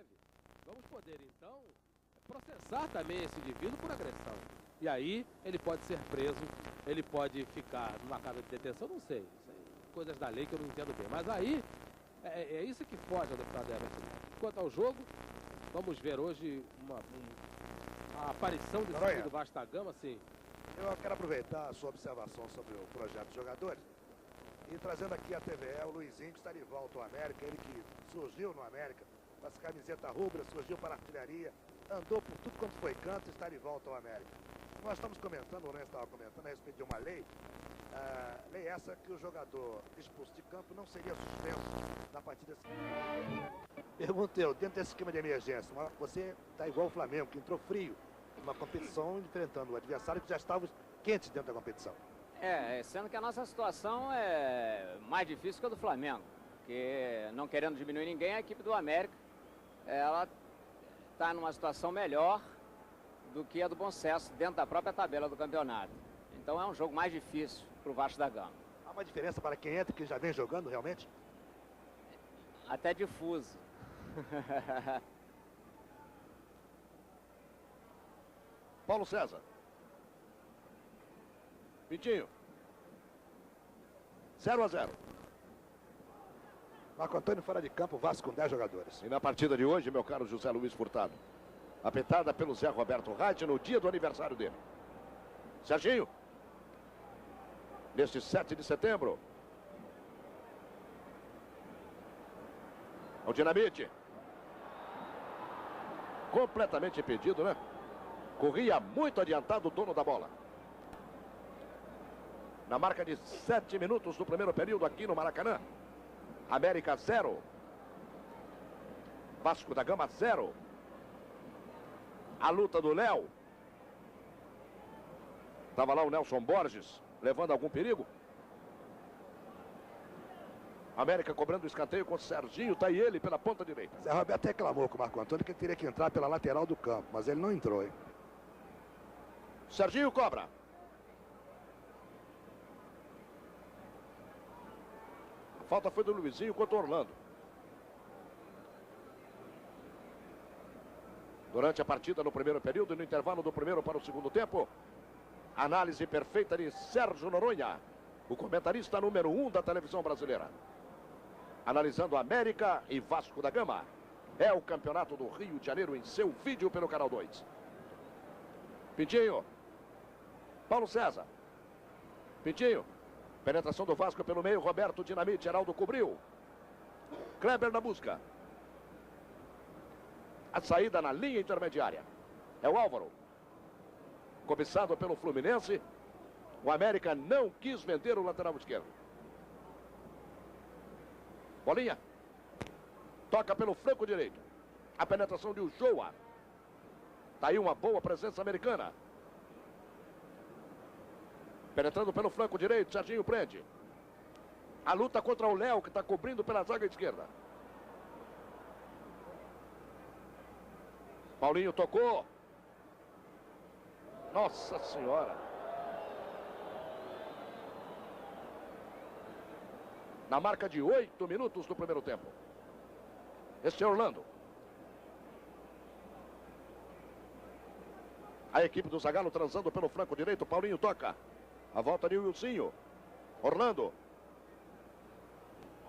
grave, vamos poder, então, processar também esse indivíduo por agressão. E aí ele pode ser preso, ele pode ficar numa casa de detenção, não sei. Isso aí, coisas da lei que eu não entendo bem. Mas aí, é isso que foge ao deputado Everton. Quanto ao jogo, vamos ver hoje a aparição desse time do Vasco da Gama, sim. Eu quero aproveitar a sua observação sobre o projeto de jogadores e trazendo aqui a TVE, o Luizinho, que está de volta ao América, ele que surgiu no América, com essa camiseta rubra, surgiu para a artilharia, andou por tudo quanto foi canto e está de volta ao América. Nós estamos comentando, o Lourenço estava comentando a respeito de uma lei, lei essa que o jogador expulso de campo não seria suspenso na partida seguinte. Pergunto eu, dentro desse esquema de emergência, você está igual o Flamengo, que entrou frio numa competição, enfrentando o adversário que já estava quente dentro da competição. Sendo que a nossa situação é mais difícil que a do Flamengo, porque não querendo diminuir ninguém, a equipe do América, ela está numa situação melhor do que a do Bom Sucesso dentro da própria tabela do campeonato. Então é um jogo mais difícil para o Vasco da Gama. Há uma diferença para quem entra, que já vem jogando realmente? Até difuso. Paulo César. Pintinho. 0-0. Marco Antônio fora de campo, Vasco com 10 jogadores. E na partida de hoje, meu caro José Luiz Furtado, apitada pelo Zé Roberto Reit no dia do aniversário dele. Serginho. Neste 7 de setembro. O Dinamite. Completamente impedido, né? Corria muito adiantado o dono da bola. Na marca de 7 minutos do primeiro período aqui no Maracanã. América 0. Vasco da Gama 0. A luta do Léo. Estava lá o Nelson Borges, levando algum perigo. América cobrando o escanteio com o Serginho, tá aí ele pela ponta direita. Zé Roberto reclamou com o Marco Antônio que ele teria que entrar pela lateral do campo, mas ele não entrou, hein? Serginho cobra. A falta foi do Luizinho contra o Orlando. Durante a partida no primeiro período e no intervalo do primeiro para o segundo tempo, análise perfeita de Sérgio Noronha, o comentarista número 1 da televisão brasileira. Analisando América e Vasco da Gama. É o campeonato do Rio de Janeiro em seu vídeo pelo Canal 2. Pintinho. Paulo César. Pintinho. Penetração do Vasco pelo meio. Roberto Dinamite. Heraldo cobriu. Kleber na busca. A saída na linha intermediária. É o Álvaro. Cobiçado pelo Fluminense. O América não quis vender o lateral esquerdo. Bolinha. Toca pelo flanco direito. A penetração de Uchoa. Tá aí uma boa presença americana. Penetrando pelo flanco direito, Serginho prende. A luta contra o Léo, que está cobrindo pela zaga esquerda. Paulinho tocou. Nossa Senhora. Na marca de 8 minutos do primeiro tempo. Este é Orlando. A equipe do Zagallo transando pelo flanco direito. Paulinho toca. A volta de Wilsinho. Orlando.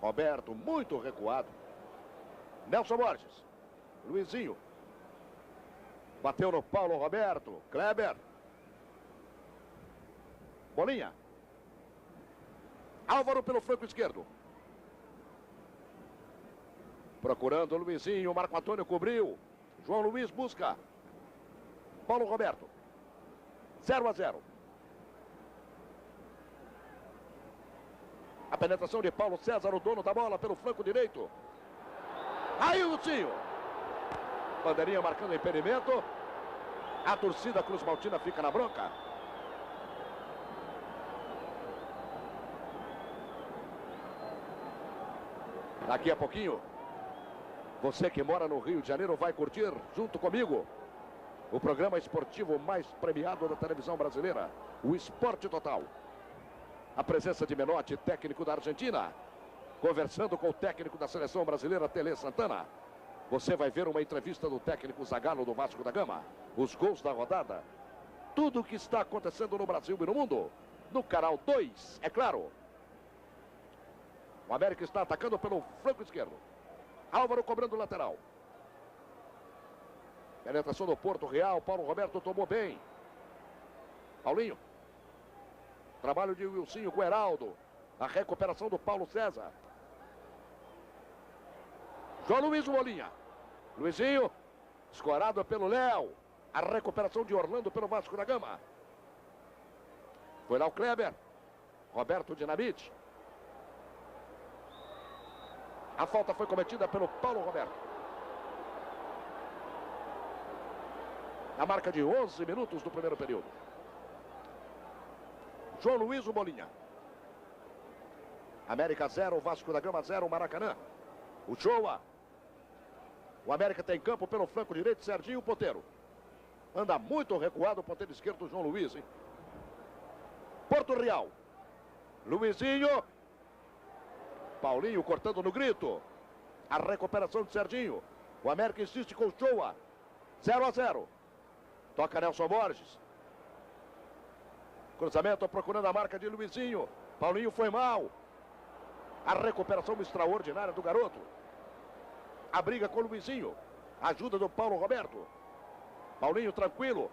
Roberto muito recuado. Nelson Borges. Luizinho. Bateu no Paulo Roberto. Kleber. Bolinha. Álvaro pelo flanco esquerdo. Procurando o Luizinho. Marco Antônio cobriu. João Luiz busca. Paulo Roberto. 0-0. A penetração de Paulo César, o dono da bola, pelo flanco direito. Aí o Lutinho. Bandeirinha marcando impedimento. A torcida Cruz Maltina fica na bronca. Daqui a pouquinho, você que mora no Rio de Janeiro vai curtir junto comigo o programa esportivo mais premiado da televisão brasileira, o Esporte Total. A presença de Menotti, técnico da Argentina, conversando com o técnico da seleção brasileira, Tele Santana. Você vai ver uma entrevista do técnico Zagallo do Vasco da Gama. Os gols da rodada. Tudo o que está acontecendo no Brasil e no mundo. No canal 2, é claro. O América está atacando pelo flanco esquerdo. Álvaro cobrando o lateral. Penetração do Porto Real. Paulo Roberto tomou bem. Paulinho. Trabalho de Wilsinho com o Heraldo. A recuperação do Paulo César. João Luiz Molinha. Luizinho. Escorado pelo Léo. A recuperação de Orlando pelo Vasco da Gama. Foi lá o Kleber. Roberto Dinamite. A falta foi cometida pelo Paulo Roberto. Na marca de 11 minutos do primeiro período. João Luiz Molinha. América 0, Vasco da Gama 0, Maracanã. O Showa. O América tem campo pelo flanco direito, Serginho Ponteiro. Anda muito recuado o ponteiro esquerdo, João Luiz, hein? Porto Real. Luizinho. Paulinho cortando no grito. A recuperação de Serginho. O América insiste com o Showa. 0-0. Toca Nelson Borges. Cruzamento procurando a marca de Luizinho. Paulinho foi mal. A recuperação extraordinária do garoto. A briga com o Luizinho. Ajuda do Paulo Roberto. Paulinho tranquilo.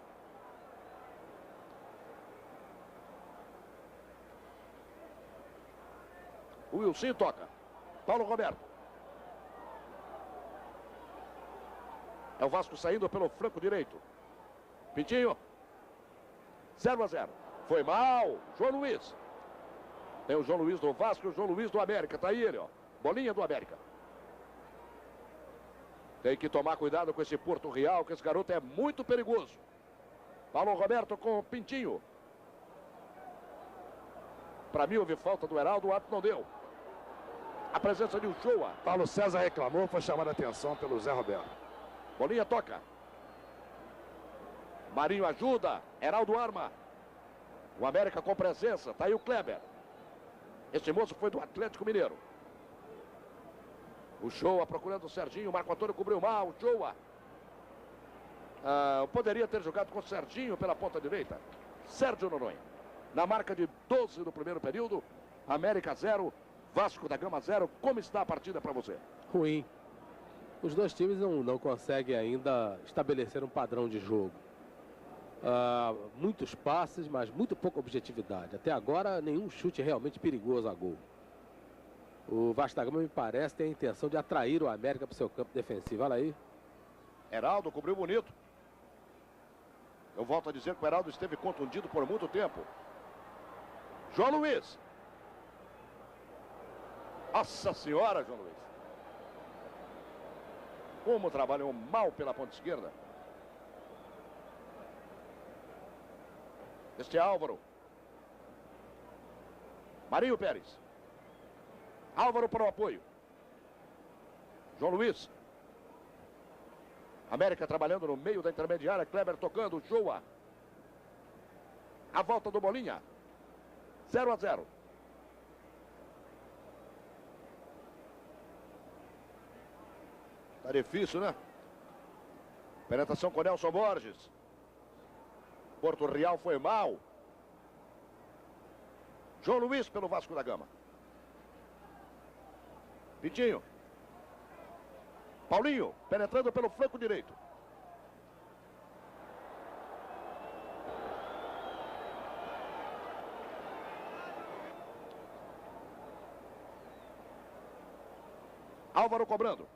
O Wilson toca. Paulo Roberto. É o Vasco saindo pelo flanco direito. Pintinho. 0-0. Foi mal. João Luiz. Tem o João Luiz do Vasco e o João Luiz do América. Tá aí ele, ó. Bolinha do América. Tem que tomar cuidado com esse Porto Real, que esse garoto é muito perigoso. Paulo Roberto com o Pintinho. Para mim houve falta do Heraldo, o árbitro não deu. A presença de Uchoa. Paulo César reclamou, foi chamada a atenção pelo Zé Roberto. Bolinha toca. Marinho ajuda. Heraldo arma. O América com presença. Tá aí o Kleber. Esse moço foi do Atlético Mineiro. O Showa procurando o Serginho. O Marco Antônio cobriu mal. O Showa. Poderia ter jogado com o Serginho pela ponta direita. Sérgio Noronha. Na marca de 12 do primeiro período. América 0. Vasco da Gama 0. Como está a partida para você? Ruim. Os dois times não conseguem ainda estabelecer um padrão de jogo. Muitos passes, mas muito pouca objetividade. Até agora, nenhum chute realmente perigoso a gol. O Vasco da Gama, me parece, tem a intenção de atrair o América para o seu campo defensivo. Olha aí. Heraldo cobriu bonito. Eu volto a dizer que o Heraldo esteve contundido por muito tempo. João Luiz. Nossa Senhora, João Luiz. Como trabalhou mal pela ponta esquerda. Este é Álvaro. Marinho Pérez. Álvaro para o apoio. João Luiz. América trabalhando no meio da intermediária. Kleber tocando. Showa. A volta do Bolinha. 0-0. Tá difícil, né? Penetração com Nelson Borges. Porto Real foi mal. João Luiz pelo Vasco da Gama. Pintinho. Paulinho, penetrando pelo flanco direito. Álvaro cobrando.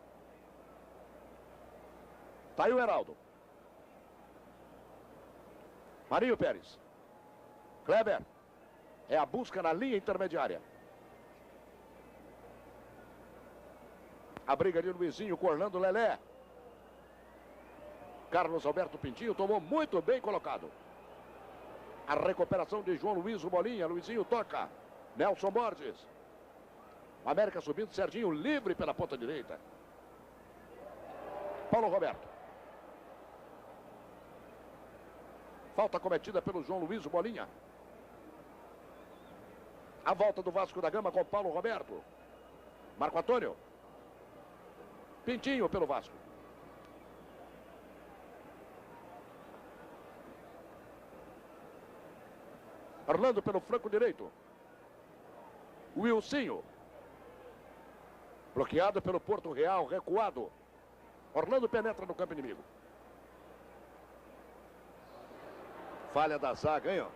Tá aí o Heraldo. Marinho Pérez. Kleber. É a busca na linha intermediária. A briga de Luizinho com Orlando Lelé. Carlos Alberto Pintinho tomou muito bem colocado. A recuperação de João Luiz Bolinha. Luizinho toca. Nelson Borges. O América subindo. Serginho livre pela ponta direita. Paulo Roberto. Falta cometida pelo João Luiz Bolinha. A volta do Vasco da Gama com Paulo Roberto. Marco Antônio. Pintinho pelo Vasco. Orlando pelo flanco direito. Wilsinho. Bloqueado pelo Porto Real, recuado. Orlando penetra no campo inimigo. Falha da zaga, hein?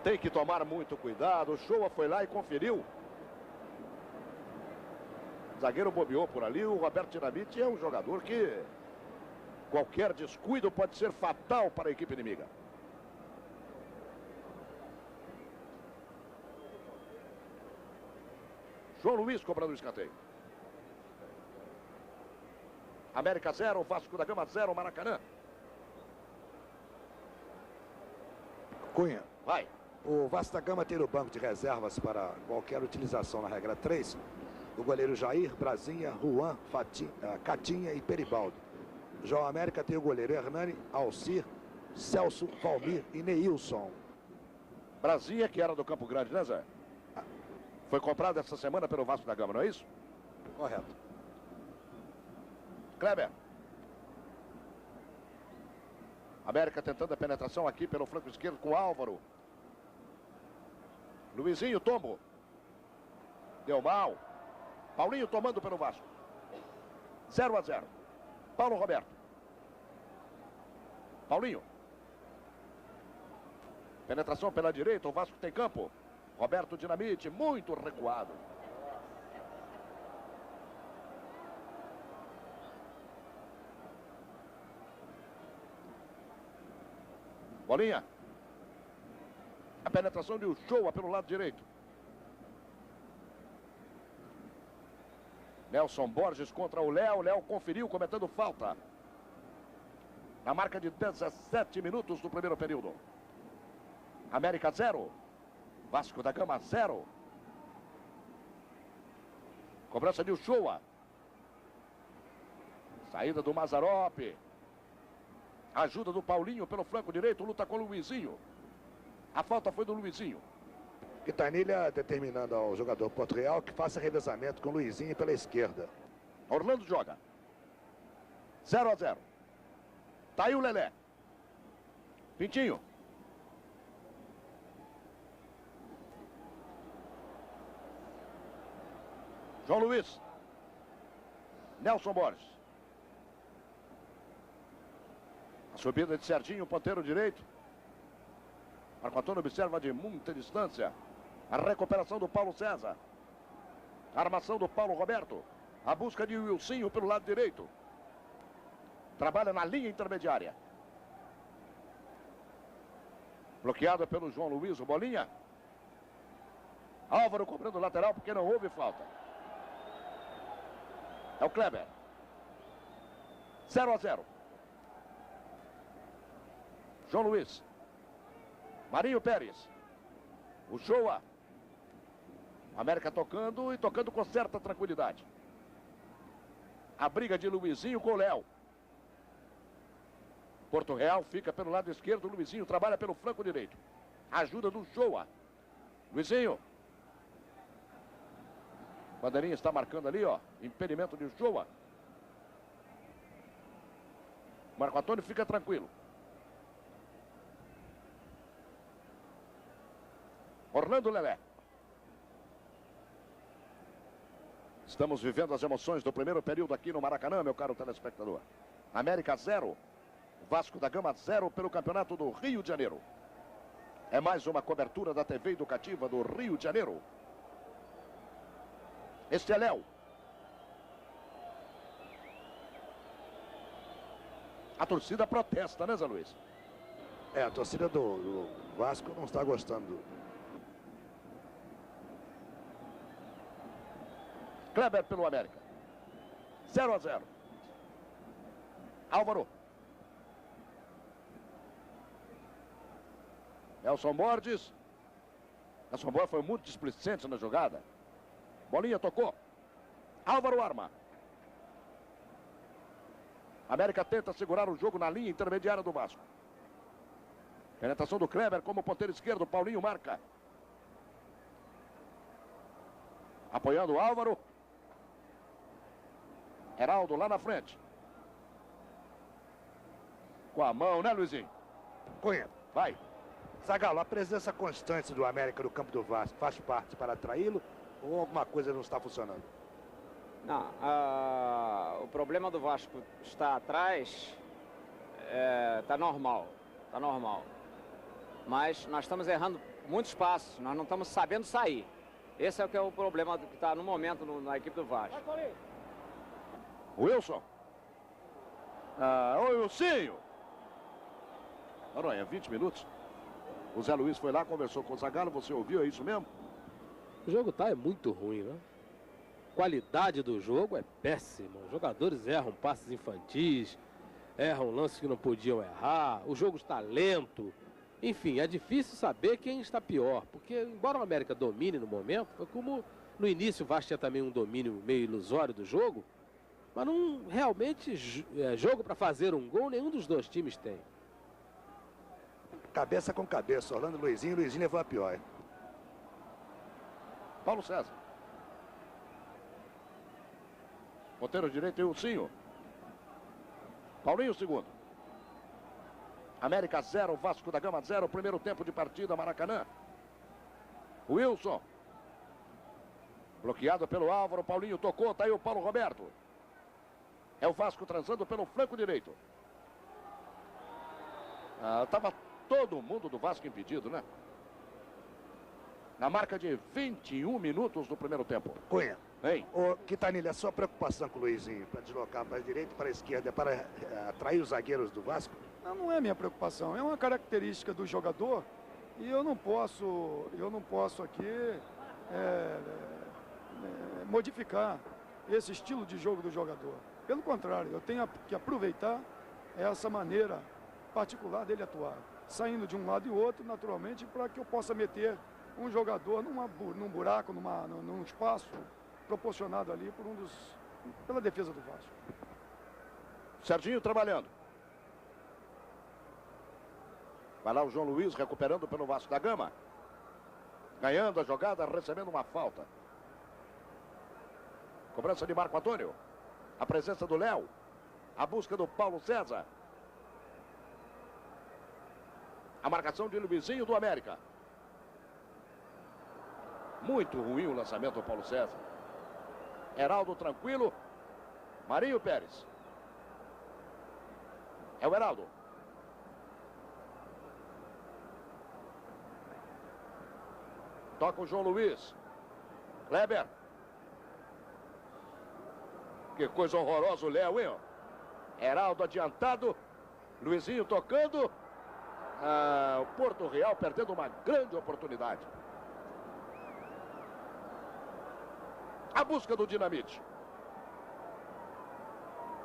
Tem que tomar muito cuidado. O Shoa foi lá e conferiu. O zagueiro bobeou por ali. O Roberto Dinamite é um jogador que qualquer descuido pode ser fatal para a equipe inimiga. João Luiz cobrando o escanteio. América 0, Vasco da Gama 0, Maracanã. Cunha. Vai. O Vasco da Gama tem no banco de reservas para qualquer utilização na regra 3 o goleiro Jair, Brasinha, Juan, Catinha e Peribaldo. Já o América tem o goleiro Hernani, Alcir, Celso, Valmir e Neilson. Brasinha, que era do Campo Grande, né, Zé? Foi comprado essa semana pelo Vasco da Gama, não é isso? Correto. Kleber. América tentando a penetração aqui pelo flanco esquerdo com Álvaro. Luizinho, tombo. Deu mal. Paulinho tomando pelo Vasco. 0-0. Paulo Roberto. Paulinho. Penetração pela direita, o Vasco tem campo. Roberto Dinamite, muito recuado. Bolinha. A penetração de Uchoa pelo lado direito. Nelson Borges contra o Léo. Léo conferiu, cometendo falta. Na marca de 17 minutos do primeiro período. América 0. Vasco da Gama 0. Cobrança de Uchoa. Saída do Mazzaropi. Ajuda do Paulinho pelo flanco direito. Luta com o Luizinho. A falta foi do Luizinho. Quintanilha determinando ao jogador Porto Real que faça revezamento com o Luizinho pela esquerda. Orlando joga. 0-0. Tá aí o Lelé. Pintinho. João Luiz. Nelson Borges. A subida de Serginho, ponteiro direito. Marco Antônio observa de muita distância. A recuperação do Paulo César. A armação do Paulo Roberto. A busca de Wilsinho pelo lado direito. Trabalha na linha intermediária. Bloqueado pelo João Luiz, o Bolinha. Álvaro cobrando lateral porque não houve falta. É o Kleber. 0-0. João Luiz. Marinho Pérez. O Shoa. América tocando e tocando com certa tranquilidade. A briga de Luizinho com o Léo. Porto Real fica pelo lado esquerdo. Luizinho trabalha pelo flanco direito. Ajuda do Shoa. Luizinho. Bandeirinha está marcando ali, ó. Impedimento de Shoa. Marco Antônio fica tranquilo. Orlando Lelé. Estamos vivendo as emoções do primeiro período aqui no Maracanã, meu caro telespectador. América 0, Vasco da Gama 0 pelo campeonato do Rio de Janeiro. É mais uma cobertura da TV educativa do Rio de Janeiro. Este é Léo. A torcida protesta, né, Zé Luiz? É, a torcida do Vasco não está gostando. Kleber pelo América. 0-0. Álvaro. Nelson Borges. Nelson Borges foi muito displicente na jogada. Bolinha tocou. Álvaro arma. América tenta segurar o jogo na linha intermediária do Vasco. Penetração do Kleber como ponteiro esquerdo. Paulinho marca. Apoiando o Álvaro. Heraldo lá na frente. Com a mão, né, Luizinho? Cunha. Vai. Zagallo, a presença constante do América no campo do Vasco faz parte para atraí-lo ou alguma coisa não está funcionando? Não, o problema do Vasco estar atrás tá normal, Mas nós estamos errando muitos passos, nós não estamos sabendo sair. Esse é o que é o problema que está no momento na equipe do Vasco. Wilson. Oi, Wilsinho. Noronha, 20 minutos. O Zé Luiz foi lá, conversou com o Zagallo, você ouviu, é isso mesmo? O jogo é muito ruim, né? A qualidade do jogo é péssima. Os jogadores erram passes infantis, erram lances que não podiam errar, o jogo está lento. Enfim, é difícil saber quem está pior, porque embora o América domine no momento, foi como no início o Vasco tinha também um domínio meio ilusório do jogo, mas não realmente jogo para fazer um gol nenhum dos dois times tem. Cabeça com cabeça, Orlando e Luizinho levou a pior, hein? Paulo César. Ponteiro direito e Wilsinho. Paulinho segundo. América 0, Vasco da Gama 0, primeiro tempo de partida, Maracanã. Wilson. Bloqueado pelo Álvaro, Paulinho tocou, tá aí o Paulo Roberto. É o Vasco transando pelo flanco direito. Tava todo mundo do Vasco impedido, né? Na marca de 21 minutos do primeiro tempo. Cunha. Hein? Ô, Quintanilha, a sua preocupação com o Luizinho para deslocar para a direita e para a esquerda é para atrair os zagueiros do Vasco? Não é minha preocupação, é uma característica do jogador e eu não posso aqui modificar esse estilo de jogo do jogador. Pelo contrário, eu tenho que aproveitar essa maneira particular dele atuar, saindo de um lado e outro, naturalmente, para que eu possa meter um jogador num buraco, num espaço proporcionado ali pela defesa do Vasco. Serginho trabalhando. Vai lá o João Luiz recuperando pelo Vasco da Gama. Ganhando a jogada, recebendo uma falta. Cobrança de Marco Antônio. A presença do Léo. A busca do Paulo César. A marcação de Luizinho do América. Muito ruim o lançamento do Paulo César. Heraldo tranquilo. Marinho Pérez. É o Heraldo. Toca o João Luiz. Kleber. Que coisa horrorosa o Léo, hein? Heraldo adiantado. Luizinho tocando. O Porto Real perdendo uma grande oportunidade. A busca do Dinamite.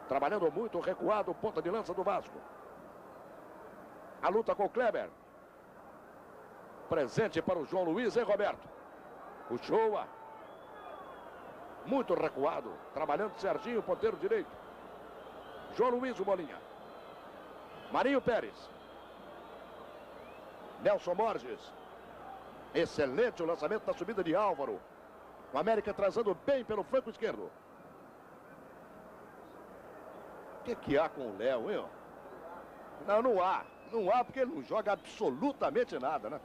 Trabalhando muito, recuado, ponta de lança do Vasco. A luta com o Kleber. Presente para o João Luiz, hein, Roberto? O Shoa. Muito recuado. Trabalhando Serginho, ponteiro direito. João Luiz, o Bolinha. Marinho Pérez. Nelson Borges. Excelente o lançamento da subida de Álvaro. O América atrasando bem pelo flanco esquerdo. O que há com o Léo, hein? Não há. Não há porque ele não joga absolutamente nada, né?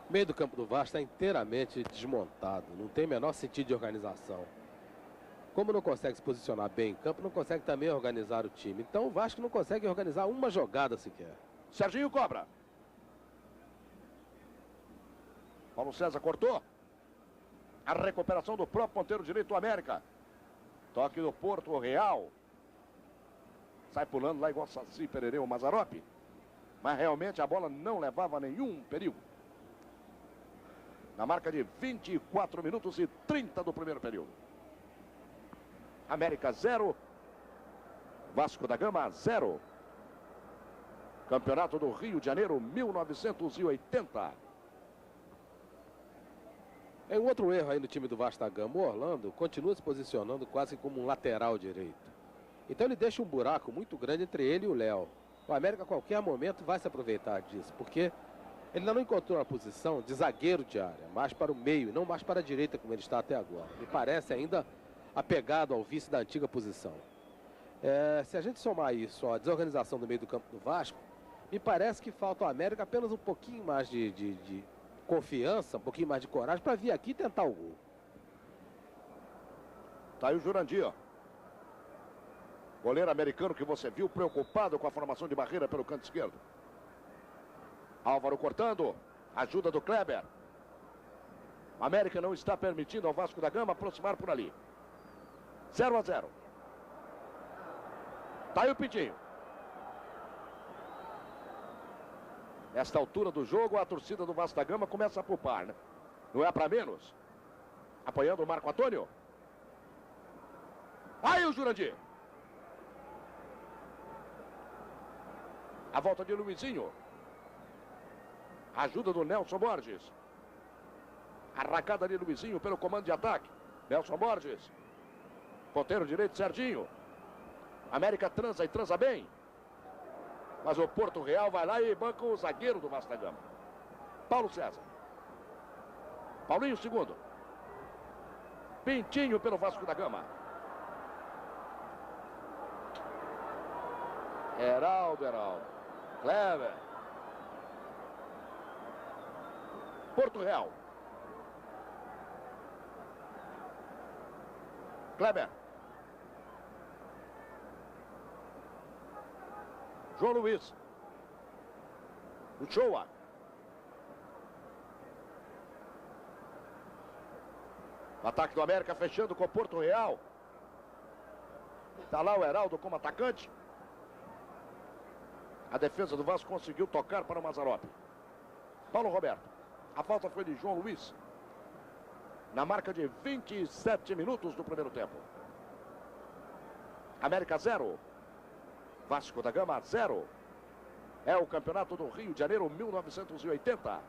O meio do campo do Vasco está inteiramente desmontado. Não tem o menor sentido de organização. Como não consegue se posicionar bem em campo, não consegue também organizar o time. Então o Vasco não consegue organizar uma jogada sequer. Serginho cobra. Paulo César cortou. A recuperação do próprio ponteiro direito do América. Toque do Porto Real. Sai pulando lá igual Saci Perereu Mazzaropi. Mas realmente a bola não levava nenhum perigo. Na marca de 24 minutos e 30 do primeiro período. América 0. Vasco da Gama 0. Campeonato do Rio de Janeiro 1980. É um outro erro aí no time do Vasco da Gama. O Orlando continua se posicionando quase como um lateral direito. Então ele deixa um buraco muito grande entre ele e o Léo. O América a qualquer momento vai se aproveitar disso, porque ele ainda não encontrou uma posição de zagueiro de área, mais para o meio e não mais para a direita como ele está até agora. Me parece ainda apegado ao vice da antiga posição. Se a gente somar isso à desorganização do meio do campo do Vasco, Me parece que falta ao América apenas um pouquinho mais de confiança, um pouquinho mais de coragem para vir aqui e tentar o gol. Tá aí o Jurandir, ó. Goleiro americano que você viu preocupado com a formação de barreira pelo canto esquerdo. Álvaro cortando. Ajuda do Kleber. O América não está permitindo ao Vasco da Gama aproximar por ali. 0-0. Tá aí o Pintinho. Nesta altura do jogo, a torcida do Vasco da Gama começa a pupar, né? Não é para menos. Apoiando o Marco Antônio. Aí o Jurandir. A volta de Luizinho. Ajuda do Nelson Borges. Arrancada de Luizinho pelo comando de ataque. Nelson Borges. Ponteiro direito, Serginho. América transa e transa bem. Mas o Porto Real vai lá e banca o zagueiro do Vasco da Gama. Paulo César. Paulinho segundo. Pintinho pelo Vasco da Gama. Heraldo. Kleber. Porto Real. Kleber. João Luiz. Uchoa. O ataque do América fechando com o Porto Real. Está lá o Heraldo como atacante. A defesa do Vasco conseguiu tocar para o Mazzaropi. Paulo Roberto. A falta foi de João Luiz. Na marca de 27 minutos do primeiro tempo. América 0. Vasco da Gama 0. É o campeonato do Rio de Janeiro 1980.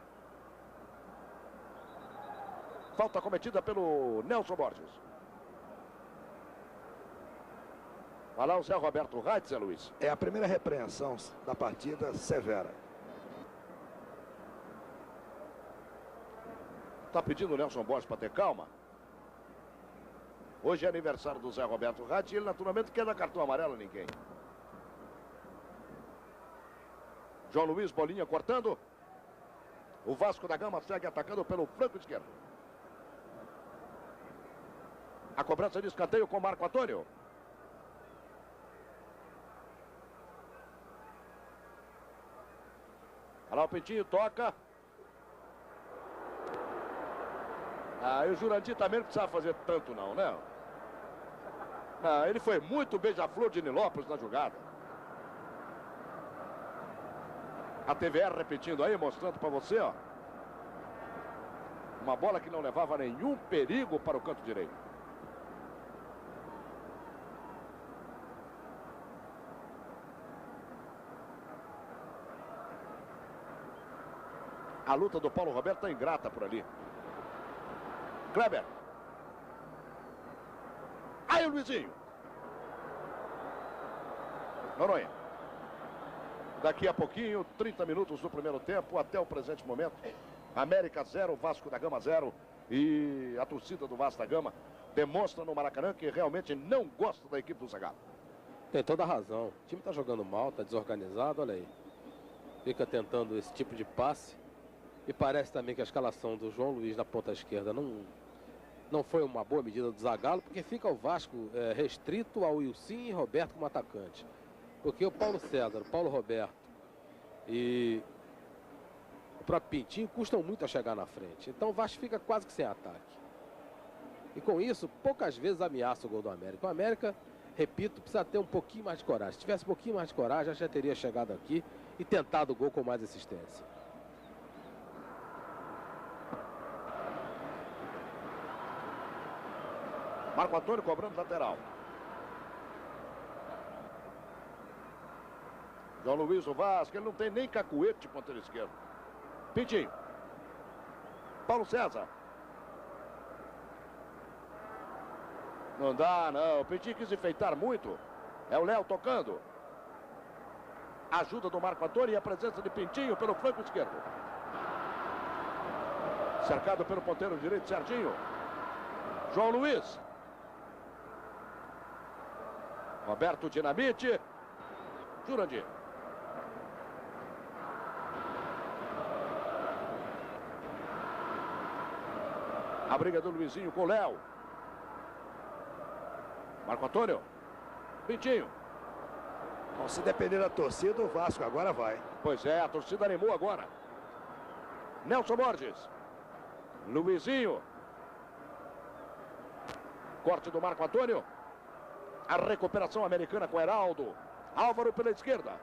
Falta cometida pelo Nelson Borges. Vai lá o Zé Roberto Reitz, Zé Luiz. É a primeira repreensão da partida severa. Tá pedindo o Nelson Borges para ter calma. Hoje é aniversário do Zé Roberto Reitz e ele naturalmente quer dar cartão amarelo a ninguém. João Luiz, bolinha cortando. O Vasco da Gama segue atacando pelo flanco esquerdo. A cobrança de escanteio com Marco Antônio. Olha lá o Pintinho, toca. Ah, e o Jurandir também não precisava fazer tanto não, né? Ah, ele foi muito beija-flor de Nilópolis na jogada. A TVR repetindo aí, mostrando para você, ó. Uma bola que não levava nenhum perigo para o canto direito. A luta do Paulo Roberto está ingrata por ali. Kleber. Aí o Luizinho. Noronha. Daqui a pouquinho, 30 minutos do primeiro tempo, até o presente momento. América 0, Vasco da Gama 0. E a torcida do Vasco da Gama demonstra no Maracanã que realmente não gosta da equipe do Zagallo. Tem toda a razão. O time está jogando mal, está desorganizado, olha aí. Fica tentando esse tipo de passe. E parece também que a escalação do João Luiz na ponta esquerda não foi uma boa medida do Zagallo, porque fica o Vasco restrito ao Wilson e Roberto como atacante. Porque o Paulo César, o Paulo Roberto e o próprio Pintinho custam muito a chegar na frente. Então o Vasco fica quase que sem ataque. E com isso, poucas vezes ameaça o gol do América. O América, repito, precisa ter um pouquinho mais de coragem. Se tivesse um pouquinho mais de coragem, já teria chegado aqui e tentado o gol com mais insistência. Marco Antônio cobrando lateral. João Luiz, o Vasco, ele não tem nem cacuete de ponteiro esquerdo. Pintinho. Paulo César. Não dá, não. O Pintinho quis enfeitar muito. É o Léo tocando. Ajuda do Marco Antônio e a presença de Pintinho pelo flanco esquerdo. Cercado pelo ponteiro direito, Serginho. João Luiz. Roberto Dinamite. Jurandir. A briga do Luizinho com o Léo. Marco Antônio. Pintinho. Bom, se depender da torcida, o Vasco agora vai. Pois é, a torcida animou agora. Nelson Borges. Luizinho. Corte do Marco Antônio. A recuperação americana com Heraldo. Álvaro pela esquerda.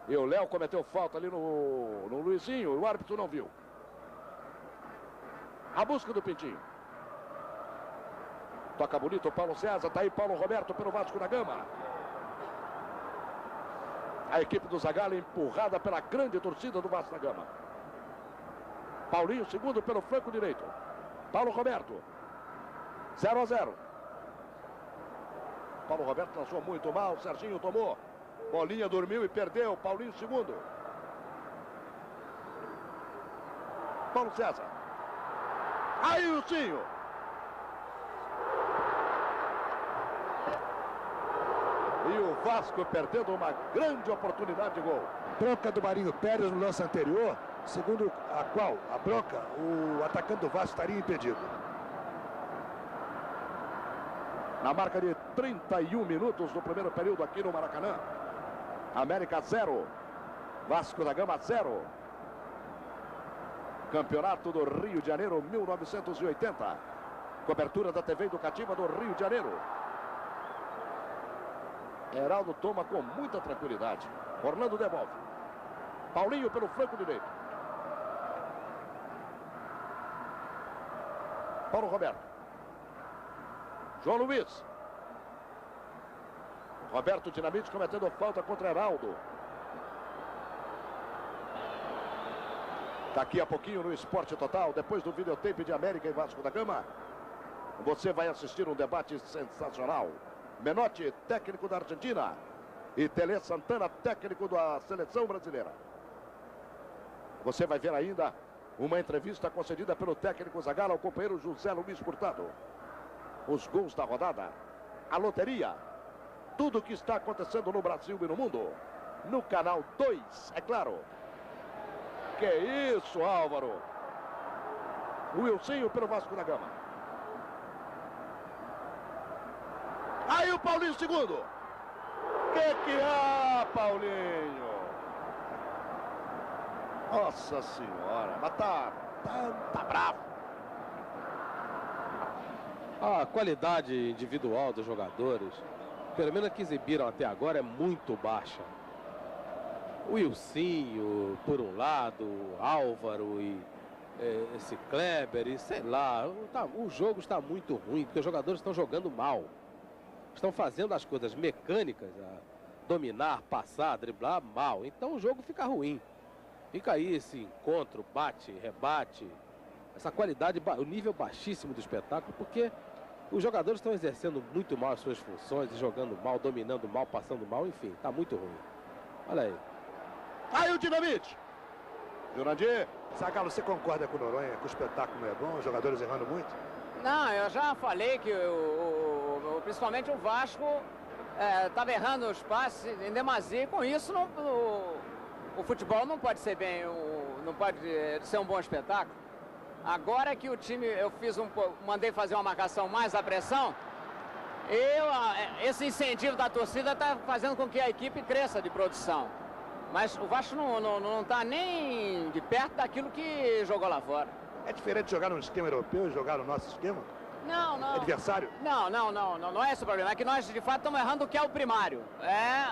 E o Léo cometeu falta ali no Luizinho. O árbitro não viu. A busca do Pintinho. Toca bonito o Paulo César. Tá aí Paulo Roberto pelo Vasco da Gama. A equipe do Zagallo empurrada pela grande torcida do Vasco da Gama. Paulinho, segundo pelo flanco direito. Paulo Roberto. 0-0. Paulo Roberto lançou muito mal. Serginho tomou. Bolinha dormiu e perdeu. Paulinho, segundo. Paulo César. Aí o Tinho. E o Vasco perdendo uma grande oportunidade de gol. Bronca do Marinho Pérez no lance anterior, segundo a qual, a bronca, o atacante do Vasco estaria impedido. Na marca de 31 minutos do primeiro período aqui no Maracanã. América 0. Vasco da Gama 0. Campeonato do Rio de Janeiro 1980. Cobertura da TV Educativa do Rio de Janeiro. Heraldo toma com muita tranquilidade. Orlando devolve. Paulinho pelo flanco direito. Paulo Roberto. João Luiz. Roberto Dinamite cometendo falta contra Heraldo. Daqui a pouquinho no Esporte Total, depois do videotape de América e Vasco da Gama, você vai assistir um debate sensacional. Menotti, técnico da Argentina, e Tele Santana, técnico da seleção brasileira. Você vai ver ainda uma entrevista concedida pelo técnico Zagallo ao companheiro José Luiz Furtado. Os gols da rodada, a loteria, tudo o que está acontecendo no Brasil e no mundo, no canal 2, é claro. Que isso, Álvaro. Wilsinho pelo Vasco da Gama. Aí o Paulinho, segundo. Que há, Paulinho? Nossa senhora, mas tá bravo. A qualidade individual dos jogadores, pelo menos que exibiram até agora, é muito baixa. O Wilsinho, por um lado, Álvaro e esse Kleber, e sei lá, o jogo está muito ruim, porque os jogadores estão jogando mal. Estão fazendo as coisas mecânicas, dominar, passar, driblar, mal. Então o jogo fica ruim. Fica aí esse encontro, bate, rebate, essa qualidade, o nível baixíssimo do espetáculo, porque os jogadores estão exercendo muito mal as suas funções, jogando mal, dominando mal, passando mal, enfim, está muito ruim. Olha aí. Aí o Dinamite. Jurandir. Zagallo, você concorda com o Noronha que o espetáculo não é bom, os jogadores errando muito? Não, eu já falei que principalmente o Vasco estava errando os passes em demasia, e com isso o futebol não pode ser não pode ser um bom espetáculo. Agora que o time, mandei fazer uma marcação mais à pressão, esse incentivo da torcida está fazendo com que a equipe cresça de produção. Mas o Vasco não está nem de perto daquilo que jogou lá fora. É diferente jogar no esquema europeu e jogar no nosso esquema? Não. Adversário? Não é esse o problema. É que nós, de fato, estamos errando o que é o primário. É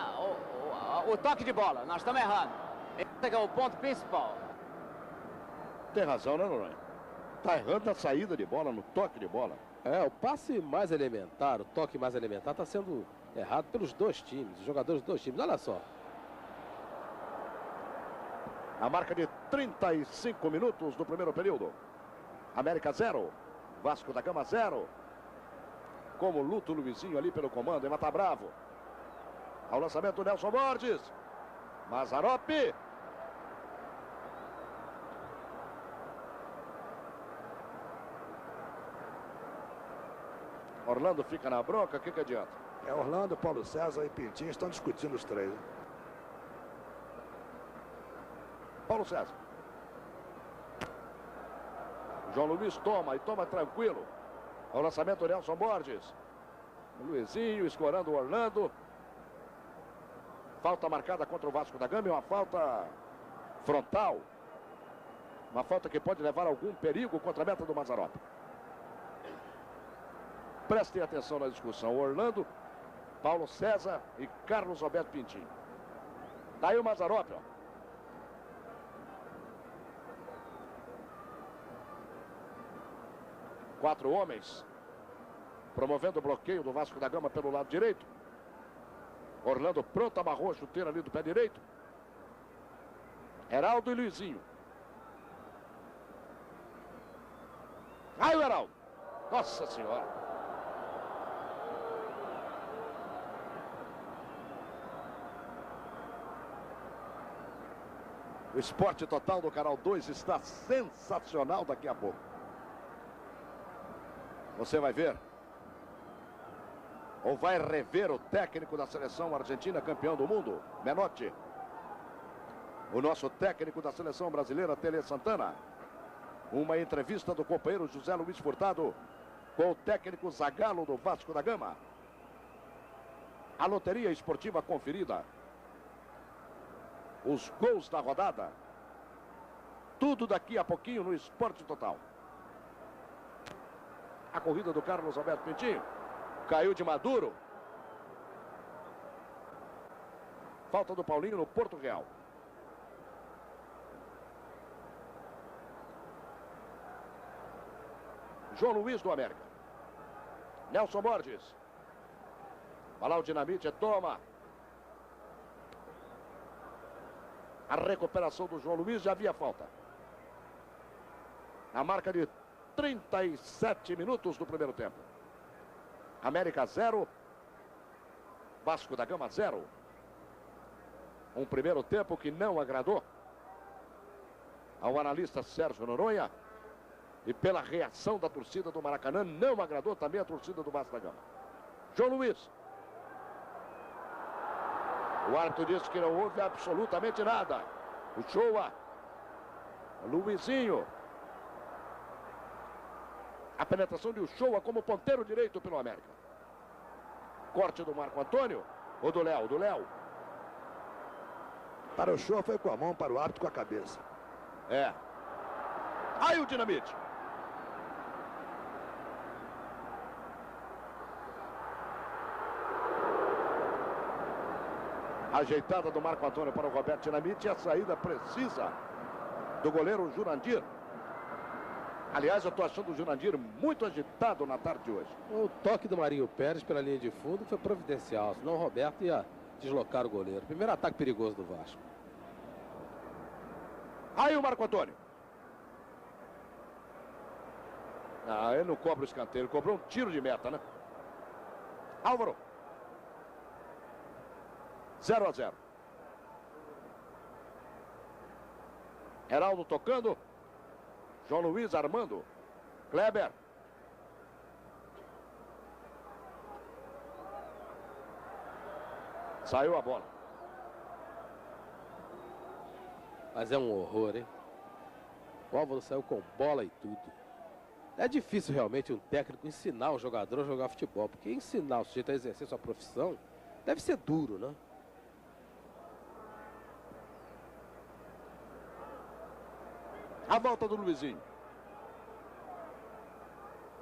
o toque de bola. Nós estamos errando. Esse é o ponto principal. Tem razão, né, Noronha? Tá errando na saída de bola, no toque de bola. O passe mais elementar, o toque mais elementar está sendo errado pelos dois times, os jogadores dos dois times. Olha só. A marca de 35 minutos do primeiro período. América 0. Vasco da Gama 0. Como luta o Luizinho ali pelo comando. Ele tá bravo. Ao lançamento Nelson Borges. Mazzaropi. Orlando fica na bronca. O que adianta? Orlando, Paulo César e Pintinho estão discutindo os três. Paulo César. João Luiz toma e toma tranquilo. O lançamento do Nelson Borges. O Luizinho escorando o Orlando. Falta marcada contra o Vasco da Gama, uma falta frontal. Uma falta que pode levar algum perigo contra a meta do Mazzaropi. Prestem atenção na discussão. Orlando, Paulo César e Carlos Roberto Pintinho. Daí o Mazzaropi, ó. Quatro homens promovendo o bloqueio do Vasco da Gama pelo lado direito. Orlando pronto, amarrou a chuteira ali do pé direito. Heraldo e Luizinho. Aí o Heraldo. Nossa Senhora. O Esporte Total do Canal 2 está sensacional daqui a pouco. Você vai ver. Ou vai rever o técnico da seleção argentina, campeão do mundo, Menotti. O nosso técnico da seleção brasileira, Tele Santana. Uma entrevista do companheiro José Luiz Furtado com o técnico Zagallo do Vasco da Gama. A loteria esportiva conferida. Os gols da rodada. Tudo daqui a pouquinho no Esporte Total. A corrida do Carlos Alberto Pintinho. Caiu de Maduro. Falta do Paulinho no Porto Real. João Luiz do América. Nelson Borges. Vai lá o Dinamite, toma. A recuperação do João Luiz, já havia falta. A marca de 37 minutos do primeiro tempo. América 0. Vasco da Gama 0. Um primeiro tempo que não agradou ao analista Sérgio Noronha. E pela reação da torcida do Maracanã, não agradou também a torcida do Vasco da Gama. João Luiz. O árbitro disse que não houve absolutamente nada. O Showa. O Luizinho. A penetração de Uchoa como ponteiro direito pelo América. Corte do Marco Antônio ou do Léo? Do Léo. Para o Uchoa foi com a mão, para o árbitro com a cabeça. É. Aí o Dinamite. Ajeitada do Marco Antônio para o Roberto Dinamite e a saída precisa do goleiro Jurandir. Aliás, eu estou achando o Jurandir muito agitado na tarde de hoje. O toque do Marinho Pérez pela linha de fundo foi providencial, senão o Roberto ia deslocar o goleiro. Primeiro ataque perigoso do Vasco. Aí o Marco Antônio. Ah, ele não cobra o escanteio, ele cobrou um tiro de meta, né? Álvaro. 0-0. Heraldo tocando. João Luiz armando. Kleber. Saiu a bola. Mas é um horror, hein? O Álvaro saiu com bola e tudo. É difícil realmente um técnico ensinar o jogador a jogar futebol. Porque ensinar o sujeito a exercer sua profissão deve ser duro, né? A volta do Luizinho.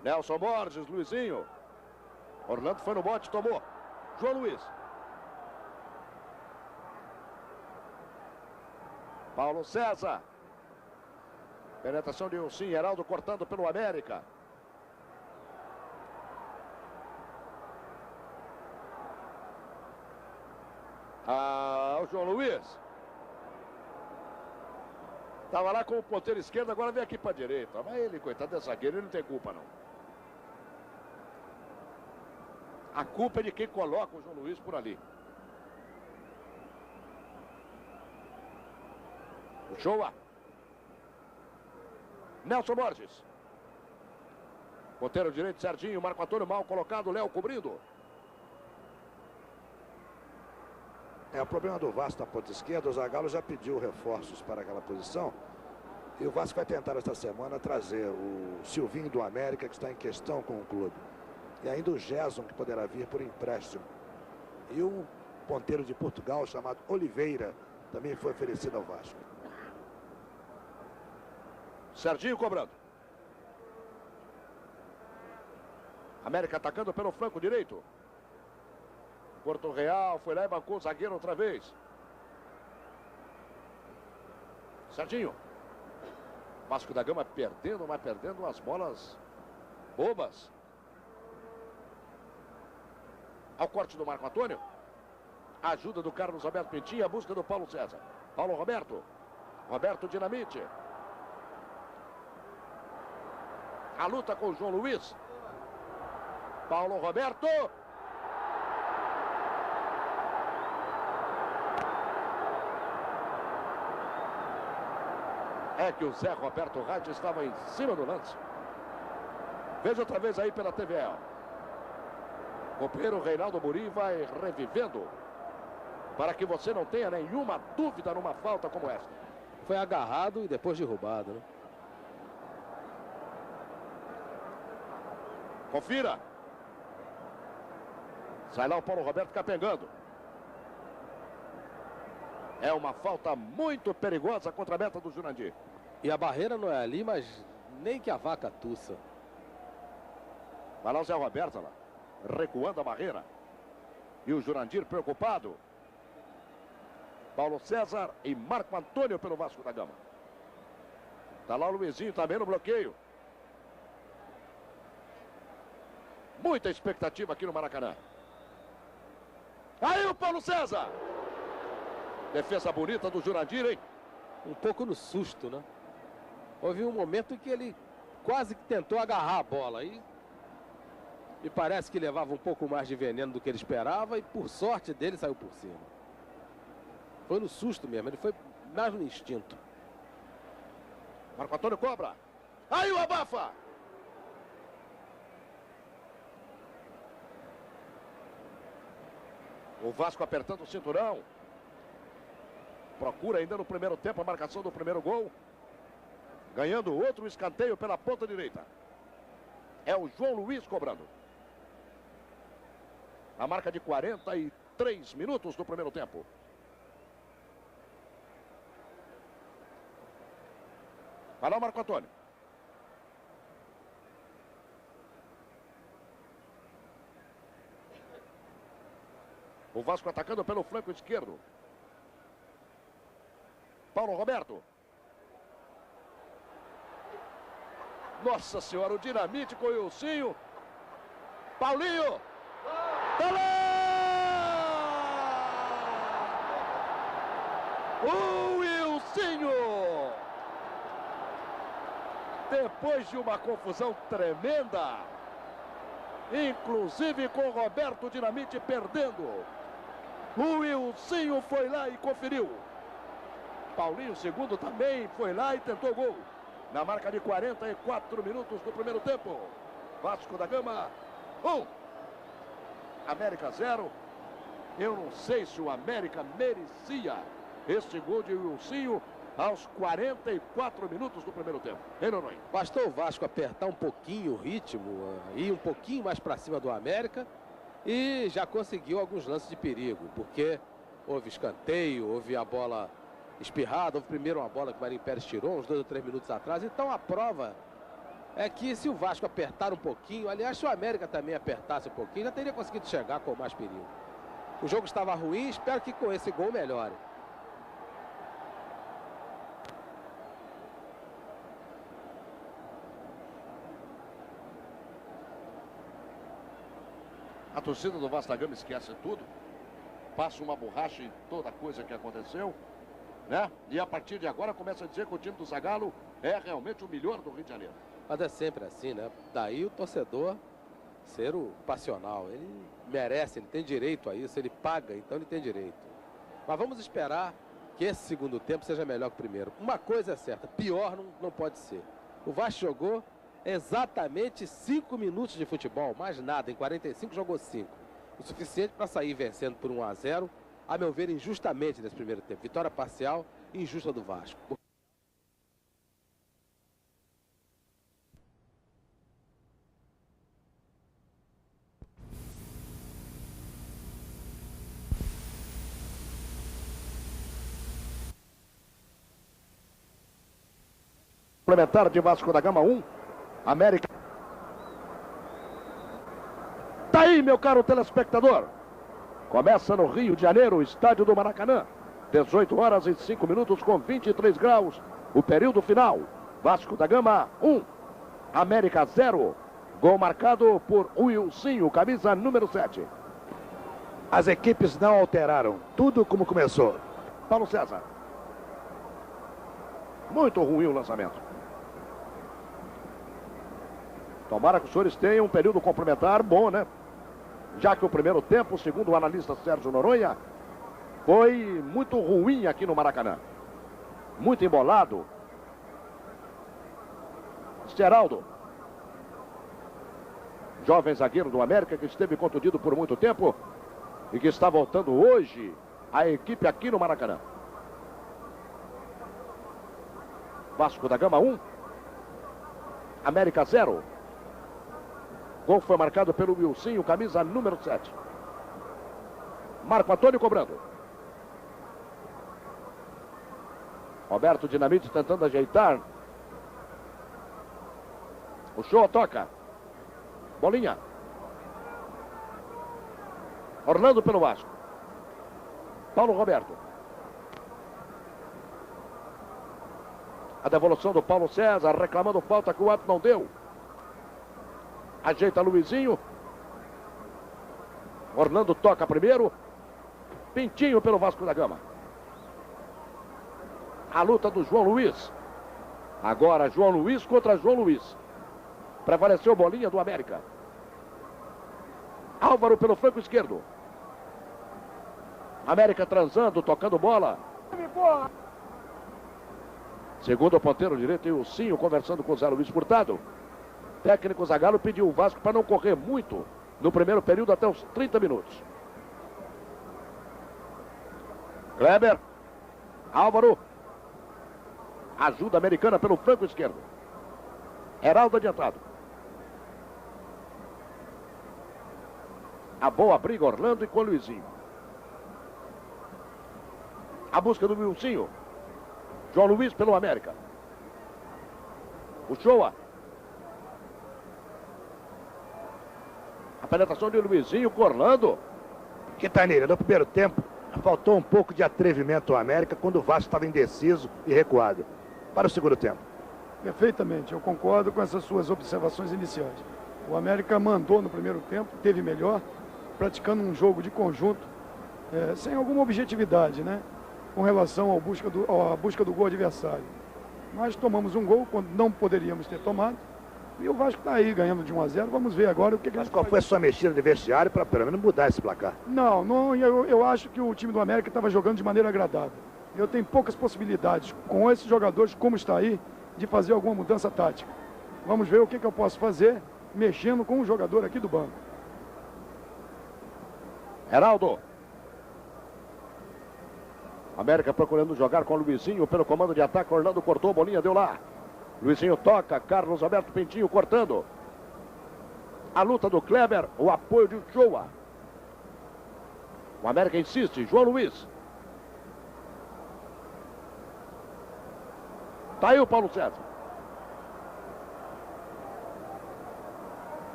Nelson Borges, Luizinho. Orlando foi no bote, tomou. João Luiz. Paulo César. Penetração de Ilcim, Heraldo cortando pelo América. O João Luiz. Estava lá com o ponteiro esquerdo, agora vem aqui para a direita. Mas ele, coitado desse zagueiro, ele não tem culpa, não. A culpa é de quem coloca o João Luiz por ali. O Showa. Nelson Borges. Ponteiro direito, Serginho. Marco Antônio mal colocado, Léo cobrindo. O problema do Vasco na ponta esquerda, o Zagallo já pediu reforços para aquela posição. E o Vasco vai tentar esta semana trazer o Silvinho do América, que está em questão com o clube. E ainda o Gerson, que poderá vir por empréstimo. E um ponteiro de Portugal chamado Oliveira também foi oferecido ao Vasco. Serginho cobrando. América atacando pelo flanco direito. Porto Real foi lá e bancou o zagueiro outra vez. Serginho. Vasco da Gama perdendo, mas perdendo as bolas bobas. Ao corte do Marco Antônio. A ajuda do Carlos Alberto Pintinho, a busca do Paulo César. Paulo Roberto. Roberto Dinamite. A luta com o João Luiz. Paulo Roberto. É que o Zé Roberto Reit estava em cima do lance. Veja outra vez aí pela TVL. O companheiro Reinaldo Muri vai revivendo para que você não tenha nenhuma dúvida numa falta como esta. Foi agarrado e depois derrubado, né? Confira. Sai lá o Paulo Roberto capengando. É uma falta muito perigosa contra a meta do Jurandir. E a barreira não é ali, mas nem que a vaca tussa. Vai lá o Zé Roberto lá, recuando a barreira. E o Jurandir preocupado. Paulo César e Marco Antônio pelo Vasco da Gama. Tá lá o Luizinho também no bloqueio. Muita expectativa aqui no Maracanã. Aí o Paulo César. Defesa bonita do Jurandir, hein? Um pouco no susto, né? Houve um momento em que ele quase que tentou agarrar a bola. E parece que levava um pouco mais de veneno do que ele esperava. E por sorte dele saiu por cima. Foi no susto mesmo, ele foi mais no instinto. Marco Antônio cobra. Aí o abafa. O Vasco apertando o cinturão. Procura ainda no primeiro tempo a marcação do primeiro gol. Ganhando outro escanteio pela ponta direita. É o João Luiz cobrando. A marca de 43 minutos do primeiro tempo. Vai lá o Marco Antônio. O Vasco atacando pelo flanco esquerdo. Paulo Roberto. Nossa Senhora, o Dinamite com o Wilsinho. Paulinho. Tá lá! O Wilsinho. Depois de uma confusão tremenda. Inclusive com Roberto Dinamite perdendo. O Wilsinho foi lá e conferiu. Paulinho, segundo, também foi lá e tentou gol. Na marca de 44 minutos do primeiro tempo. Vasco da Gama 1. América 0. Eu não sei se o América merecia este gol de Wilsinho aos 44 minutos do primeiro tempo. Hein, Noronha? Bastou o Vasco apertar um pouquinho o ritmo, ir um pouquinho mais para cima do América e já conseguiu alguns lances de perigo, porque houve escanteio, houve a bola espirrada, houve primeiro uma bola que o Marinho Pérez tirou uns 2 ou 3 minutos atrás. Então a prova é que se o Vasco apertar um pouquinho, aliás, se o América também apertasse um pouquinho, já teria conseguido chegar com mais perigo. O jogo estava ruim, espero que com esse gol melhore. A torcida do Vasco da Gama esquece tudo. Passa uma borracha em toda coisa que aconteceu, né? E a partir de agora começa a dizer que o time do Zagallo é realmente o melhor do Rio de Janeiro. Mas é sempre assim, né? Daí o torcedor ser o passional. Ele merece, ele tem direito a isso, ele paga, então ele tem direito. Mas vamos esperar que esse segundo tempo seja melhor que o primeiro. Uma coisa é certa, pior não pode ser. O Vasco jogou exatamente 5 minutos de futebol, mais nada. Em 45 jogou 5. O suficiente para sair vencendo por 1-0, a meu ver, injustamente nesse primeiro tempo. Vitória parcial injusta do Vasco. Complementar de Vasco da Gama 1, América. Tá aí, meu caro telespectador. Começa no Rio de Janeiro, estádio do Maracanã. 18 horas e 5 minutos com 23 graus. O período final. Vasco da Gama 1, América 0. Gol marcado por Wilsinho, camisa número 7. As equipes não alteraram. Tudo como começou. Paulo César. Muito ruim o lançamento. Tomara que os senhores tenham um período complementar bom, né? Já que o primeiro tempo, segundo o analista Sérgio Noronha, foi muito ruim aqui no Maracanã. Muito embolado. Geraldo. Jovem zagueiro do América que esteve contundido por muito tempo e que está voltando hoje à equipe aqui no Maracanã. Vasco da Gama 1, América 0. Gol foi marcado pelo Wilsinho, camisa número 7. Marco Antônio cobrando. Roberto Dinamite tentando ajeitar. O show toca. Bolinha. Orlando pelo Vasco. Paulo Roberto. A devolução do Paulo César, reclamando falta que o árbitro não deu. Ajeita Luizinho. Orlando toca primeiro. Pintinho pelo Vasco da Gama. A luta do João Luiz. Agora João Luiz contra João Luiz. Prevaleceu Bolinha do América. Álvaro pelo flanco esquerdo. América transando, tocando bola. Segundo o ponteiro direito, o Wilsinho conversando com o Zé Luiz Furtado. Técnico Zagallo pediu o Vasco para não correr muito no primeiro período até os 30 minutos. Kleber. Álvaro. Ajuda americana pelo flanco esquerdo. Heraldo adiantado. A boa briga Orlando e com o Luizinho. A busca do Wilsinho. João Luiz pelo América. O Shoa. A penetração de Luizinho com Orlando. Quintanilha, no primeiro tempo, faltou um pouco de atrevimento ao América quando o Vasco estava indeciso e recuado. Para o segundo tempo. Perfeitamente, eu concordo com essas suas observações iniciais. O América mandou no primeiro tempo, teve melhor, praticando um jogo de conjunto, sem alguma objetividade, né? Com relação à busca do gol adversário. Mas tomamos um gol quando não poderíamos ter tomado. E o Vasco está aí ganhando de 1-0. Vamos ver agora o que a gente. Mas qual foi a sua mexida de vestiário para pelo menos mudar esse placar? Não, eu acho que o time do América estava jogando de maneira agradável. Eu tenho poucas possibilidades com esses jogadores, como está aí, de fazer alguma mudança tática. Vamos ver o que eu posso fazer mexendo com o jogador aqui do banco. Heraldo. América procurando jogar com o Luizinho pelo comando de ataque. Orlando cortou, Bolinha deu lá. Luizinho toca, Carlos Alberto Pintinho cortando. A luta do Kleber, o apoio de Shoa. O América insiste, João Luiz. Tá aí o Paulo César.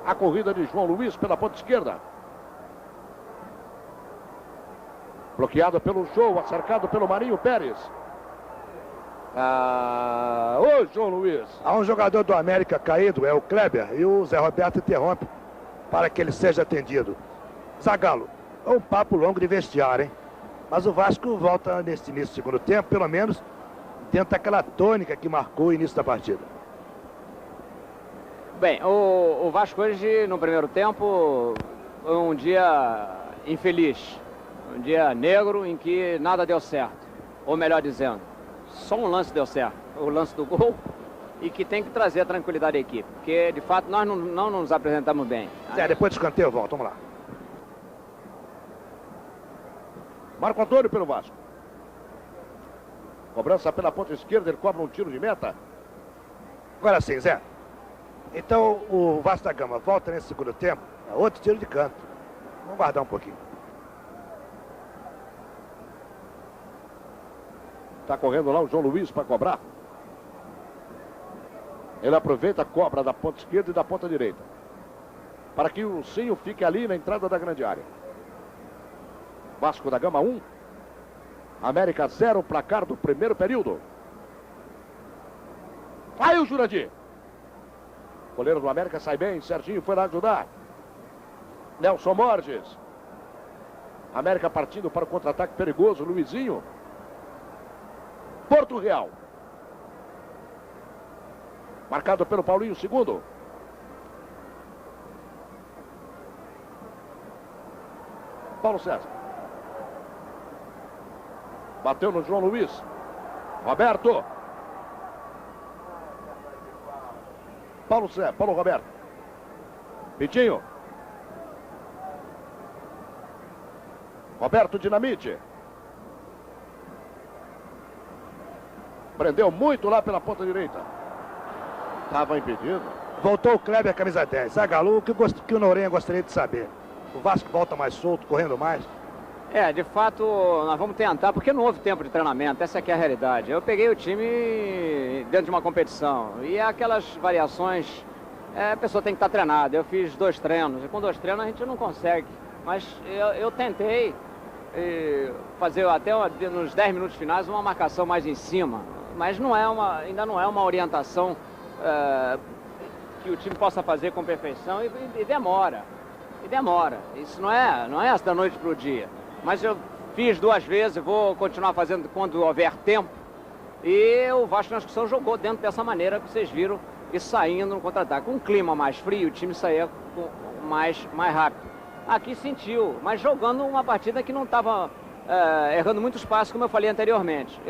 A corrida de João Luiz pela ponta esquerda. Bloqueado pelo Shoa, cercado pelo Marinho Pérez. Ô João Luiz. Há um jogador do América caído, é o Kleber, e o Zé Roberto interrompe para que ele seja atendido. Zagallo, é um papo longo de vestiário, hein? Mas o Vasco volta nesse início do segundo tempo, pelo menos dentro daquela tônica que marcou o início da partida. Bem, o Vasco hoje, no primeiro tempo, foi um dia infeliz. Um dia negro em que nada deu certo. Ou melhor dizendo, só um lance deu certo. O lance do gol. E que tem que trazer a tranquilidade à equipe. Porque, de fato, nós não nos apresentamos bem. Depois do escanteio, volta, vamos lá. Marco Antônio pelo Vasco. Cobrança pela ponta esquerda, ele cobra um tiro de meta. Agora sim, Zé. Então o Vasco da Gama volta nesse segundo tempo. Outro tiro de canto. Vamos guardar um pouquinho. Está correndo lá o João Luiz para cobrar. Ele aproveita a cobra da ponta esquerda e da ponta direita, para que o Ursinho fique ali na entrada da grande área. Vasco da Gama 1, América 0, placar do primeiro período. Aí o Jurandir. O goleiro do América sai bem, Serginho foi lá ajudar. Nelson Borges. América partindo para o contra-ataque perigoso, Luizinho. Porto Real. Marcado pelo Paulinho, segundo. Paulo César. Bateu no João Luiz. Roberto. Paulo Roberto. Pitinho. Roberto Dinamite. Prendeu muito lá pela ponta direita. Estava impedido. Voltou o Kleber, camisa 10. Zagalu, que o Noronha gostaria de saber. O Vasco volta mais solto, correndo mais? De fato, nós vamos tentar, porque não houve tempo de treinamento, essa aqui é a realidade. Eu peguei o time dentro de uma competição, e aquelas variações, a pessoa tem que estar treinada. Eu fiz 2 treinos, e com 2 treinos a gente não consegue. Mas eu tentei fazer até nos 10 minutos finais uma marcação mais em cima, mas ainda não é uma orientação que o time possa fazer com perfeição, e demora. Isso não é da noite para o dia. Mas eu fiz 2 vezes, vou continuar fazendo quando houver tempo. E o Vasco na discussão jogou dentro dessa maneira que vocês viram, e saindo no contra-ataque. Com um clima mais frio, o time saía mais rápido. Aqui sentiu, mas jogando uma partida que não estava errando muito espaço, como eu falei anteriormente.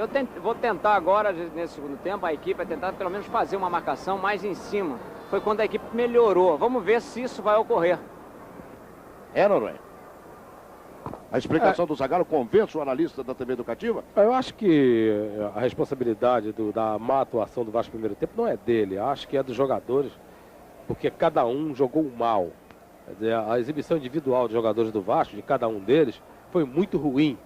Vou tentar agora, nesse segundo tempo, a equipe vai tentar pelo menos fazer uma marcação mais em cima. Foi quando a equipe melhorou. Vamos ver se isso vai ocorrer. Noronha. A explicação do Zagallo convence o analista da TV Educativa? Eu acho que a responsabilidade da má atuação do Vasco no primeiro tempo não é dele. Eu acho que é dos jogadores, porque cada um jogou mal. Quer dizer, a exibição individual dos jogadores do Vasco, de cada um deles, foi muito ruim.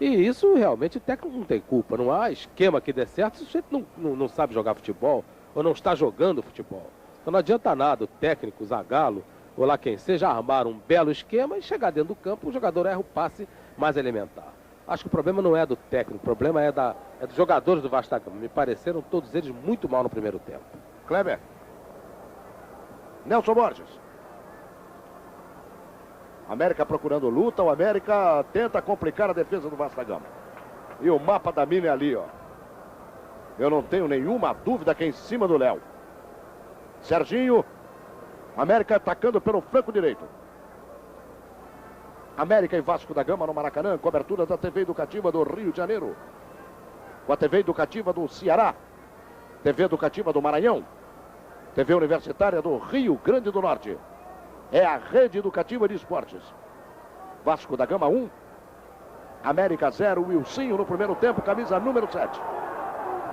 E isso realmente o técnico não tem culpa. Não há esquema que dê certo se o sujeito não sabe jogar futebol ou não está jogando futebol. Então não adianta nada o técnico, o Zagallo, ou lá quem seja, armar um belo esquema e chegar dentro do campo, o jogador erra o passe mais elementar. Acho que o problema não é do técnico, o problema é dos jogadores do Vasco da Gama. Me pareceram todos eles muito mal no primeiro tempo. Kleber. Nelson Borges. América procurando luta, o América tenta complicar a defesa do Vasco da Gama. E o mapa da mina é ali, ó. Eu não tenho nenhuma dúvida que é em cima do Léo. Serginho. América atacando pelo flanco direito. América e Vasco da Gama no Maracanã, cobertura da TV Educativa do Rio de Janeiro, com a TV Educativa do Ceará, TV Educativa do Maranhão, TV Universitária do Rio Grande do Norte. É a Rede Educativa de Esportes. Vasco da Gama 1, América 0, Wilsinho no primeiro tempo, camisa número 7.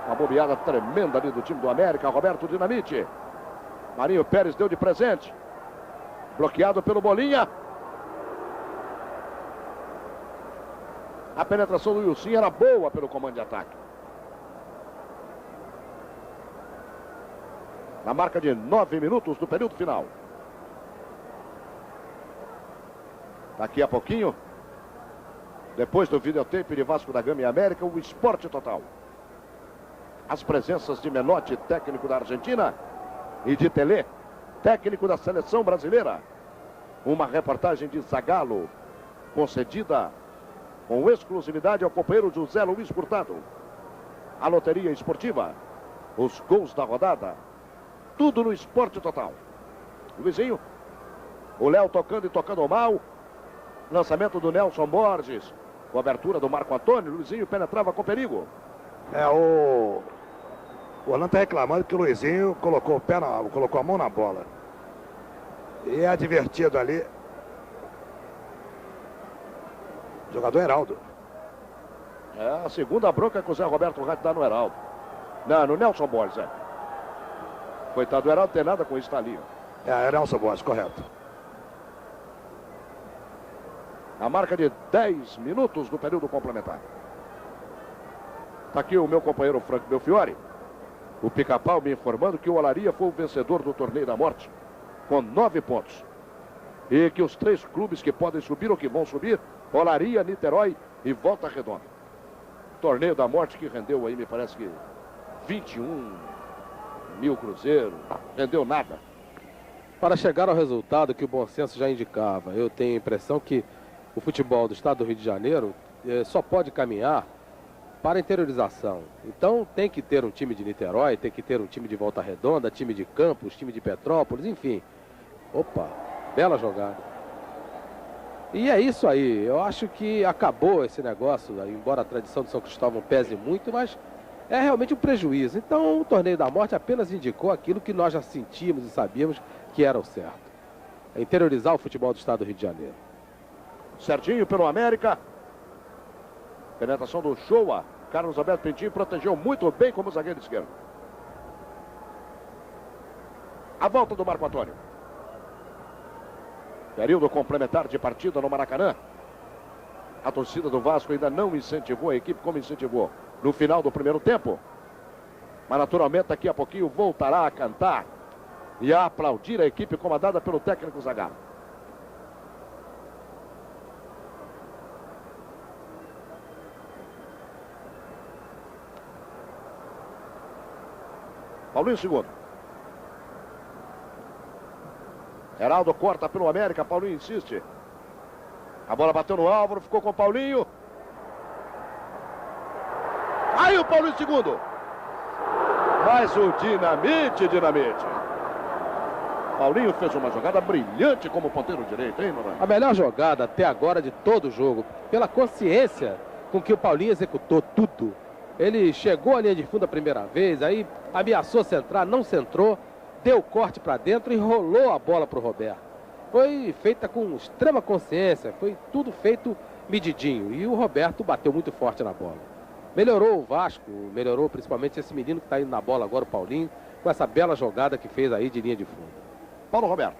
Uma bobeada tremenda ali do time do América, Roberto Dinamite. Marinho Pérez deu de presente. Bloqueado pelo Bolinha. A penetração do Wilson era boa pelo comando de ataque. Na marca de 9 minutos do período final. Daqui a pouquinho, depois do videotape de Vasco da Gama e América, o Esporte Total. As presenças de Menotti, técnico da Argentina, e de Telê, técnico da seleção brasileira. Uma reportagem de Zagallo, concedida com exclusividade ao companheiro José Luiz Furtado. A loteria esportiva, os gols da rodada, tudo no Esporte Total. Luizinho, o Léo tocando e tocando mal. Lançamento do Nelson Borges, cobertura do Marco Antônio. Luizinho penetrava com perigo. O Orlando está reclamando que o Luizinho colocou a mão na bola. E é advertido ali. Jogador Heraldo. É a segunda bronca que o Zé Roberto Ratti dá no Heraldo. Não, no Nelson Borges, Coitado do Heraldo, não tem nada com isso, tá ali. É Nelson Borges, correto. A marca de 10 minutos do período complementar. Está aqui o meu companheiro Franco Belfiore. O Pica-Pau me informando que o Olaria foi o vencedor do Torneio da Morte, com 9 pontos. E que os 3 clubes que podem subir ou que vão subir, Olaria, Niterói e Volta Redonda. Torneio da Morte que rendeu aí, me parece que 21 mil cruzeiros, rendeu nada. Para chegar ao resultado que o bom senso já indicava, eu tenho a impressão que o futebol do estado do Rio de Janeiro só pode caminhar para a interiorização. Então tem que ter um time de Niterói, tem que ter um time de Volta Redonda, time de Campos, time de Petrópolis, enfim. Opa, bela jogada. E é isso aí, eu acho que acabou esse negócio, embora a tradição de São Cristóvão pese muito, mas é realmente um prejuízo. Então o Torneio da Morte apenas indicou aquilo que nós já sentíamos e sabíamos que era o certo. É interiorizar o futebol do estado do Rio de Janeiro. Serginho pelo América. Penetração do Showa. Carlos Alberto Pintinho protegeu muito bem como zagueiro esquerdo. A volta do Marco Antônio. Período complementar de partida no Maracanã. A torcida do Vasco ainda não incentivou a equipe como incentivou no final do primeiro tempo. Mas naturalmente daqui a pouquinho voltará a cantar e a aplaudir a equipe comandada pelo técnico Zagallo. Paulinho segundo. Heraldo corta pelo América, Paulinho insiste. A bola bateu no Álvaro, ficou com o Paulinho. Aí o Paulinho segundo. Mas o Dinamite. Paulinho fez uma jogada brilhante como ponteiro direito, hein, Noronha? A melhor jogada até agora de todo o jogo, pela consciência com que o Paulinho executou tudo. Ele chegou à linha de fundo a primeira vez, aí ameaçou centrar, não centrou, deu corte para dentro e rolou a bola para o Roberto. Foi feita com extrema consciência, foi tudo feito medidinho. E o Roberto bateu muito forte na bola. Melhorou o Vasco, melhorou principalmente esse menino que está indo na bola agora, o Paulinho, com essa bela jogada que fez aí de linha de fundo. Paulo Roberto.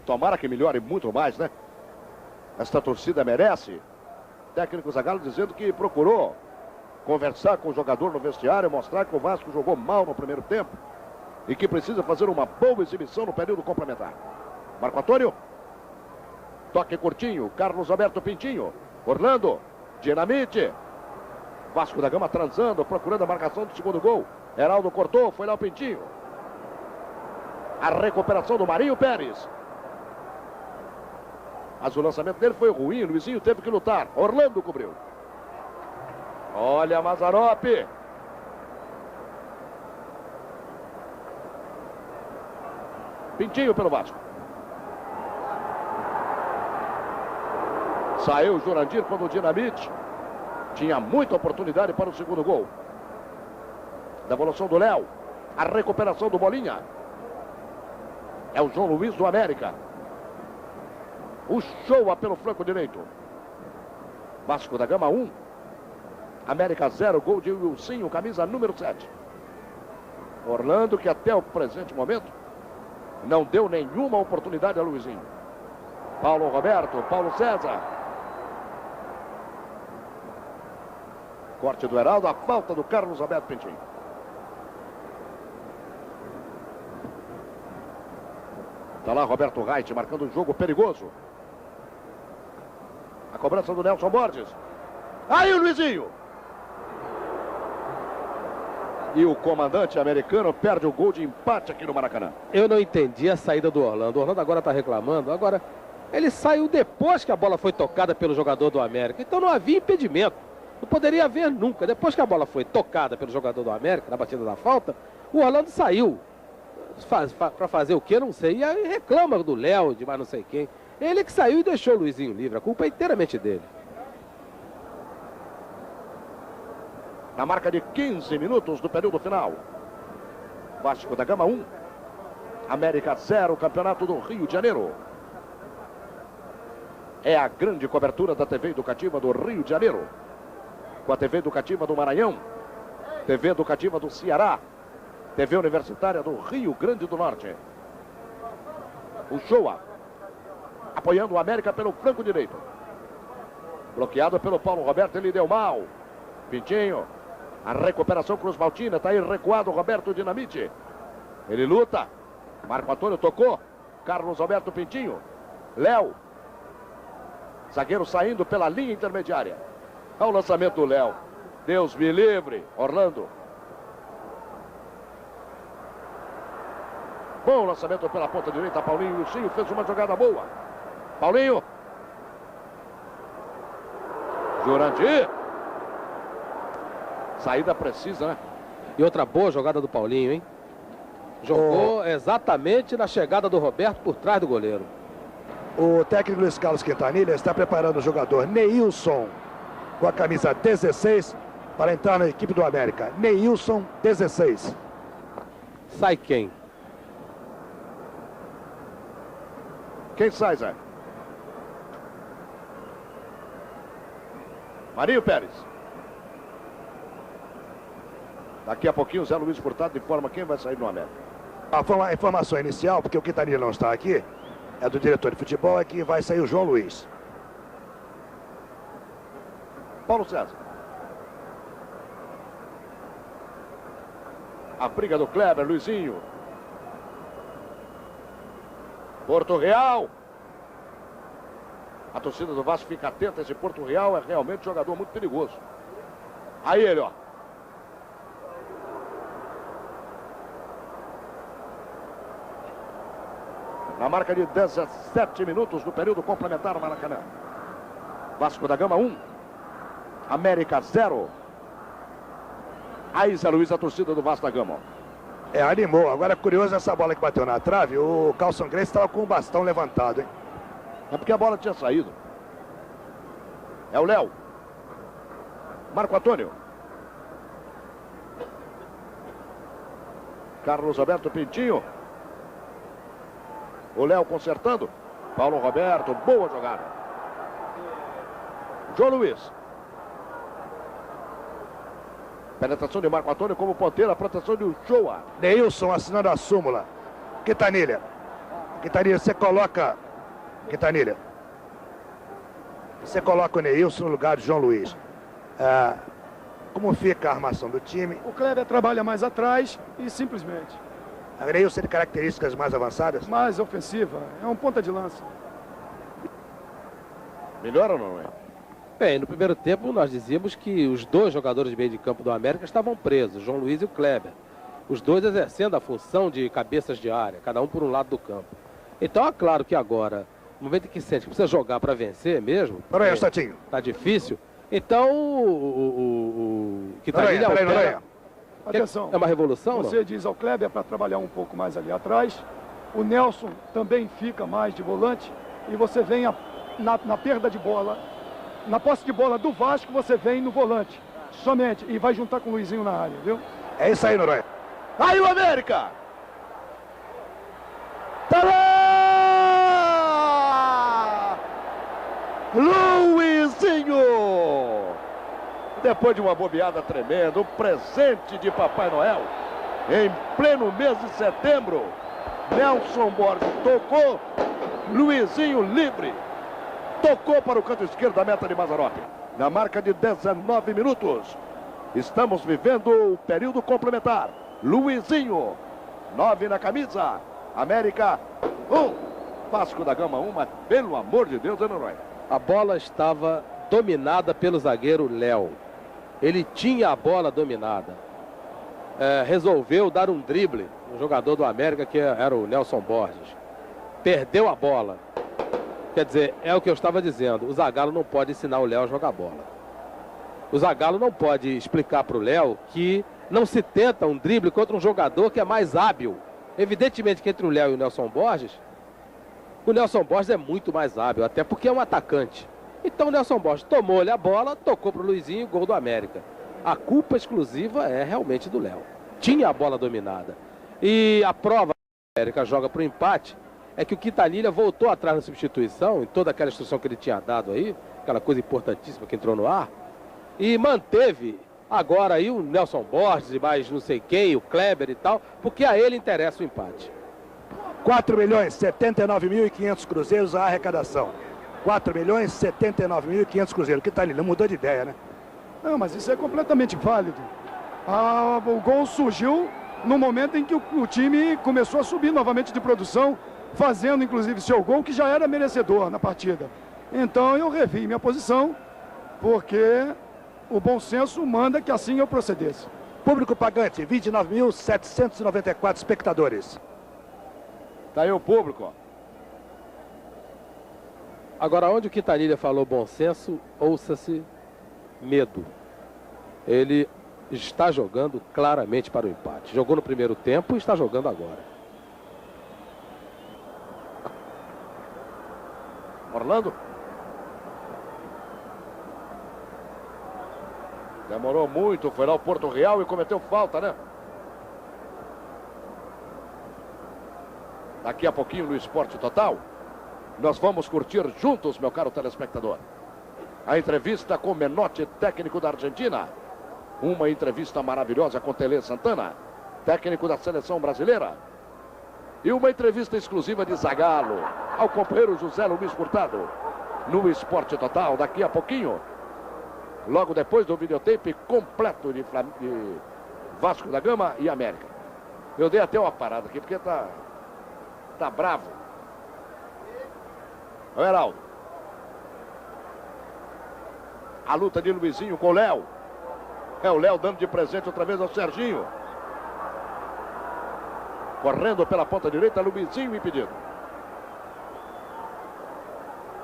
Tomara que melhore muito mais, né? Esta torcida merece. O técnico Zagallo dizendo que procurou conversar com o jogador no vestiário, mostrar que o Vasco jogou mal no primeiro tempo e que precisa fazer uma boa exibição no período complementar. Marco Antônio. Toque curtinho. Carlos Alberto Pintinho. Orlando. Dinamite. Vasco da Gama transando, procurando a marcação do segundo gol. Heraldo cortou, foi lá o Pintinho. A recuperação do Marinho Pérez. Mas o lançamento dele foi ruim, Luizinho teve que lutar. Orlando cobriu. Olha Mazzaropi. Pintinho pelo Vasco. Saiu o Jurandir quando o Dinamite tinha muita oportunidade para o segundo gol. Devolução do Léo. A recuperação do Bolinha. É o João Luiz do América. O Showa pelo flanco direito. Vasco da Gama 1. América 0. Gol de Wilsinho, camisa número 7. Orlando que até o presente momento não deu nenhuma oportunidade a Luizinho. Paulo Roberto, Paulo César. Corte do Heraldo, a falta do Carlos Alberto Pintinho. Está lá Roberto Reit marcando um jogo perigoso. A cobrança do Nelson Borges. Aí o Luizinho. E o comandante americano perde o gol de empate aqui no Maracanã. Eu não entendi a saída do Orlando. O Orlando agora está reclamando. Agora, ele saiu depois que a bola foi tocada pelo jogador do América. Então não havia impedimento. Não poderia haver nunca. Depois que a bola foi tocada pelo jogador do América, na batida da falta, o Orlando saiu. Para fazer o quê? Não sei. E aí reclama do Léo, de mais não sei quem. Ele que saiu e deixou o Luizinho livre. A culpa é inteiramente dele. Na marca de 15 minutos do período final. Vasco da Gama 1. América 0, Campeonato do Rio de Janeiro. É a grande cobertura da TV Educativa do Rio de Janeiro. Com a TV Educativa do Maranhão. TV Educativa do Ceará. TV Universitária do Rio Grande do Norte. O Showa. Apoiando o América pelo flanco direito. Bloqueado pelo Paulo Roberto, ele deu mal. Pintinho. A recuperação Cruz Maltina, tá aí recuado Roberto Dinamite. Ele luta. Marco Antônio tocou. Carlos Alberto Pintinho. Léo. Zagueiro saindo pela linha intermediária. Olha o lançamento do Léo. Deus me livre. Orlando. Bom lançamento pela ponta direita. Paulinho Lucinho fez uma jogada boa. Paulinho. Jurandir. Saída precisa, né? E outra boa jogada do Paulinho, hein? Jogou exatamente na chegada do Roberto por trás do goleiro. O técnico Luiz Carlos Quintanilha está preparando o jogador Neilson com a camisa 16 para entrar na equipe do América. Neilson, 16. Sai quem? Quem sai, Zé? Marinho Pérez. Daqui a pouquinho o Zé Luiz Furtado informa quem vai sair no América. A informação inicial, porque o Quintanilha não está aqui, é do diretor de futebol, é que vai sair o João Luiz. Paulo César. A briga do Kleber, Luizinho. Porto Real. A torcida do Vasco fica atenta. Esse Porto Real é realmente um jogador muito perigoso. Aí ele, ó. Na marca de 17 minutos do período complementar, Maracanã. Vasco da Gama 1. América 0. Aí, Zé Luiz, a torcida do Vasco da Gama. Animou. Agora é curioso essa bola que bateu na trave. O Carlson Grace estava com o bastão levantado, hein? É porque a bola tinha saído. É o Léo. Marco Antônio. Carlos Alberto Pintinho. O Léo consertando. Paulo Roberto, boa jogada. João Luiz. Penetração de Marco Antônio como ponteiro, a proteção de Uchoa. Neilson assinando a súmula. Quintanilha. Quintanilha, você coloca... Quintanilha. Você coloca o Neilson no lugar de João Luiz. Como fica a armação do time? O Kleber trabalha mais atrás e simplesmente... A Neilson tem características mais avançadas? Mais ofensiva. É um ponta de lança. Melhor ou não é? Bem, no primeiro tempo nós dizíamos que os dois jogadores de meio de campo do América estavam presos, João Luiz e o Kleber. Os dois exercendo a função de cabeças de área, cada um por um lado do campo. Então é claro que agora, no momento em que sente que precisa jogar para vencer mesmo, tá difícil, então o Quintanilha Atenção. É uma revolução, Você não? diz ao Kleber para trabalhar um pouco mais ali atrás. O Nelson também fica mais de volante. E você vem na perda de bola, na posse de bola do Vasco, você vem no volante. Somente. E vai juntar com o Luizinho na área, viu? É isso aí, Noronha. Aí o América! Tá lá! Luizinho! Depois de uma bobeada tremenda, um presente de Papai Noel, em pleno mês de setembro, Nelson Borges tocou, Luizinho livre, tocou para o canto esquerdo da meta de Mazzaropi. Na marca de 19 minutos, estamos vivendo o período complementar. Luizinho, 9 na camisa, América 1, Vasco da Gama 1, mas pelo amor de Deus, Noronha. A bola estava dominada pelo zagueiro Léo. Ele tinha a bola dominada. Resolveu dar um drible no jogador do América, que era o Nelson Borges. Perdeu a bola. Quer dizer, é o que eu estava dizendo. O Zagallo não pode ensinar o Léo a jogar bola. O Zagallo não pode explicar para o Léo que não se tenta um drible contra um jogador que é mais hábil. Evidentemente que entre o Léo e o Nelson Borges é muito mais hábil, até porque é um atacante. Então o Nelson Borges tomou-lhe a bola, tocou para o Luizinho, gol do América. A culpa exclusiva é realmente do Léo. Tinha a bola dominada. E a prova que o América joga para o empate é que o Quintanilha voltou atrás na substituição, em toda aquela instrução que ele tinha dado aí, aquela coisa importantíssima que entrou no ar, e manteve agora aí o Nelson Borges e mais não sei quem, o Kleber e tal, porque a ele interessa o empate. 4.079.500 cruzeiros a arrecadação. 4.079.500 cruzeiros. Quintanilha mudou de ideia, né? Não, mas isso é completamente válido. O gol surgiu no momento em que o time começou a subir novamente de produção, fazendo inclusive seu gol, que já era merecedor na partida. Então eu revi minha posição, porque o bom senso manda que assim eu procedesse. Público pagante, 29.794 espectadores. Tá aí o público, ó. Agora, onde o Quintanilha falou bom senso, ouça-se medo. Ele está jogando claramente para o empate. Jogou no primeiro tempo e está jogando agora. Orlando. Demorou muito, foi lá o Porto Real e cometeu falta, né? Daqui a pouquinho no Esporte Total, nós vamos curtir juntos, meu caro telespectador, a entrevista com Menotti, técnico da Argentina. Uma entrevista maravilhosa com Tele Santana, técnico da seleção brasileira. E uma entrevista exclusiva de Zagallo ao companheiro José Luiz Furtado no Esporte Total, daqui a pouquinho. Logo depois do videotape completo de Vasco da Gama e América. Eu dei até uma parada aqui, porque tá bravo. O Heraldo. A luta de Luizinho com o Léo. É o Léo dando de presente outra vez ao Serginho. Correndo pela ponta direita, Luizinho impedido.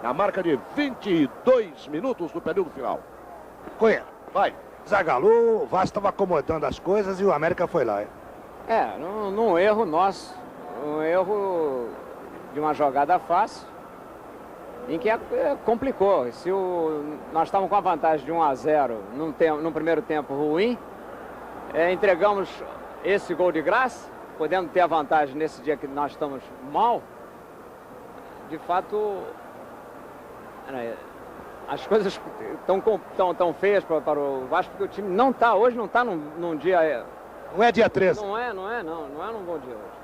Na marca de 22 minutos do período final. Cunha. Vai. Zagallo, o Vasco estava acomodando as coisas e o América foi lá, hein? Num erro nosso. Um erro de uma jogada fácil, em que complicou. Se nós estávamos com a vantagem de 1-0 num primeiro tempo ruim, entregamos esse gol de graça, podendo ter a vantagem nesse dia que nós estamos mal. De fato, as coisas estão feias para o Vasco, porque o time hoje não está num dia... Não é dia 13. Não é num bom dia hoje.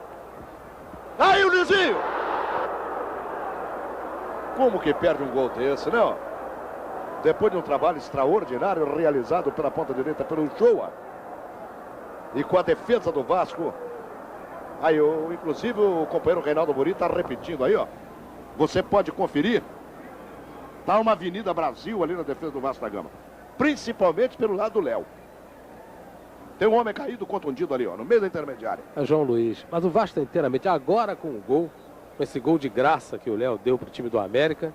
Aí o Luizinho! Como que perde um gol desse, né? Depois de um trabalho extraordinário realizado pela ponta direita pelo Shoa. E com a defesa do Vasco. Aí, inclusive, o companheiro Reinaldo Muri está repetindo aí, ó. Você pode conferir. Tá uma Avenida Brasil ali na defesa do Vasco da Gama. Principalmente pelo lado do Léo. Tem um homem caído, contundido ali, ó, no meio da intermediária. É João Luiz. Mas o Vasco está inteiramente agora com o gol. Com esse gol de graça que o Léo deu para o time do América.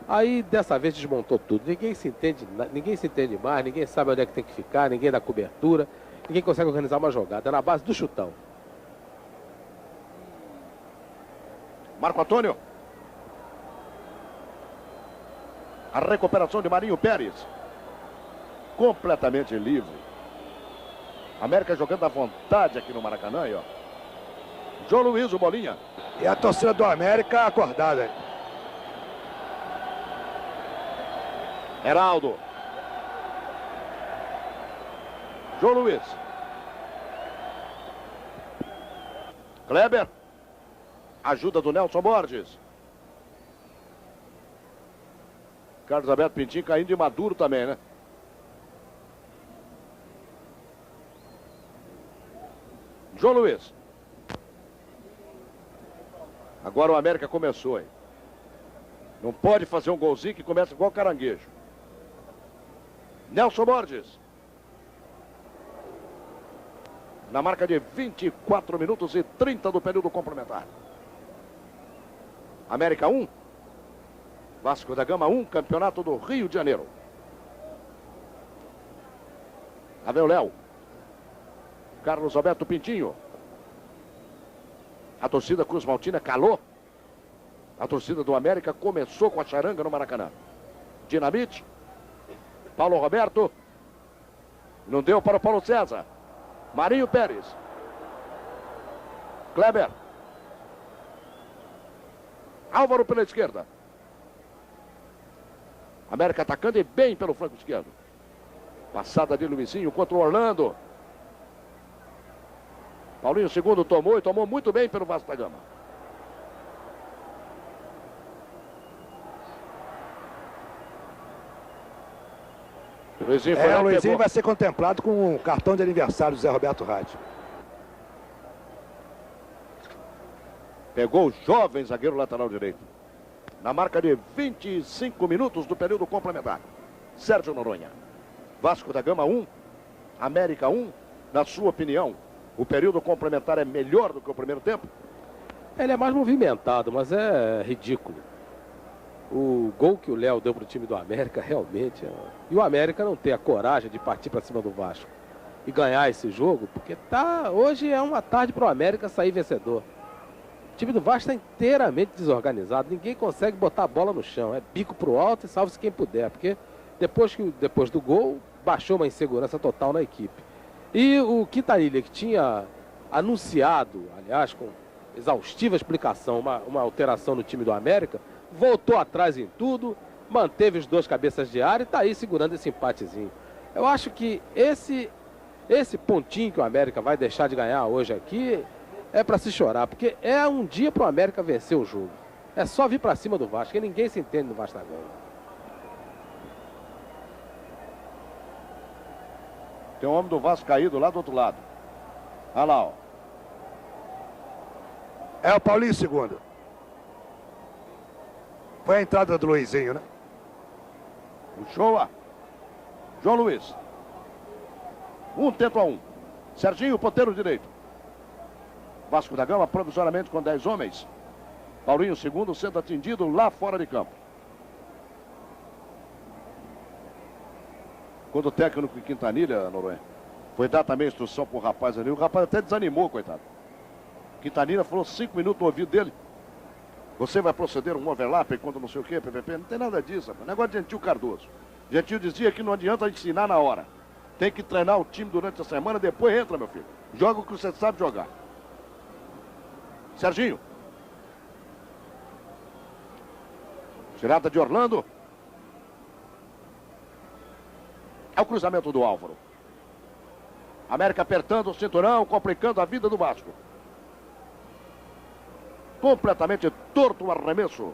Aí, dessa vez, desmontou tudo. Ninguém se entende mais, ninguém sabe onde é que tem que ficar, ninguém dá cobertura, ninguém consegue organizar uma jogada. É na base do chutão. Marco Antônio. A recuperação de Marinho Pérez. Completamente livre. América jogando à vontade aqui no Maracanã, aí, ó. João Luiz, o Bolinha. E a torcida do América acordada. Heraldo. João Luiz. Kleber. Ajuda do Nelson Borges. Carlos Alberto Pintinho caindo de maduro também, né? João Luiz. Agora o América começou, hein? Não pode fazer um golzinho que começa igual caranguejo. Nelson Borges. Na marca de 24 minutos e 30 do período complementar. América 1. Vasco da Gama 1, Campeonato do Rio de Janeiro. Lá vem o Léo. Carlos Alberto Pintinho. A torcida Cruz Maltina calou. A torcida do América começou com a charanga no Maracanã. Dinamite. Paulo Roberto. Não deu para o Paulo César. Marinho Pérez. Kleber. Álvaro pela esquerda. América atacando e bem pelo flanco esquerdo. Passada de Luizinho contra o Orlando. Paulinho segundo tomou e tomou muito bem pelo Vasco da Gama. Luizinho foi lá, o Luizinho pegou. vai ser contemplado com o cartão de aniversário do Zé Roberto Rádio. Pegou o jovem zagueiro lateral direito. Na marca de 25 minutos do período complementar. Sérgio Noronha. Vasco da Gama 1, América 1. Na sua opinião, o período complementar é melhor do que o primeiro tempo? Ele é mais movimentado, mas é ridículo. O gol que o Léo deu para o time do América realmente E o América não tem a coragem de partir para cima do Vasco e ganhar esse jogo, porque hoje é uma tarde para o América sair vencedor. O time do Vasco está inteiramente desorganizado, ninguém consegue botar a bola no chão. É bico para o alto e salve-se quem puder, porque depois do gol baixou uma insegurança total na equipe. E o Quintanilha, que tinha anunciado, aliás, com exaustiva explicação, uma alteração no time do América, voltou atrás em tudo, manteve os dois cabeças de área e está aí segurando esse empatezinho. Eu acho que esse pontinho que o América vai deixar de ganhar hoje aqui é para se chorar, porque é um dia para o América vencer o jogo. É só vir para cima do Vasco, porque ninguém se entende no Vasco da Gama. Tem um homem do Vasco caído lá do outro lado. Olha lá, ó. É o Paulinho segundo. Foi a entrada do Luizinho, né? O Shoa. João Luiz. Tento a 1. Serginho, ponteiro direito. Vasco da Gama provisoriamente com 10 homens. Paulinho segundo sendo atendido lá fora de campo. Quando o técnico Quintanilha, Noronha, foi dar também instrução pro rapaz ali, o rapaz até desanimou, coitado. Quintanilha falou 5 minutos no ouvido dele. Você vai proceder um overlap quando não sei o que, PVP? Não tem nada disso, rapaz. Negócio de Gentil Cardoso. Gentil dizia que não adianta ensinar na hora. Tem que treinar o time durante a semana, depois entra, meu filho. Joga o que você sabe jogar. Serginho. Tirada de Orlando. É o cruzamento do Álvaro. América apertando o cinturão, complicando a vida do Vasco. Completamente torto o arremesso.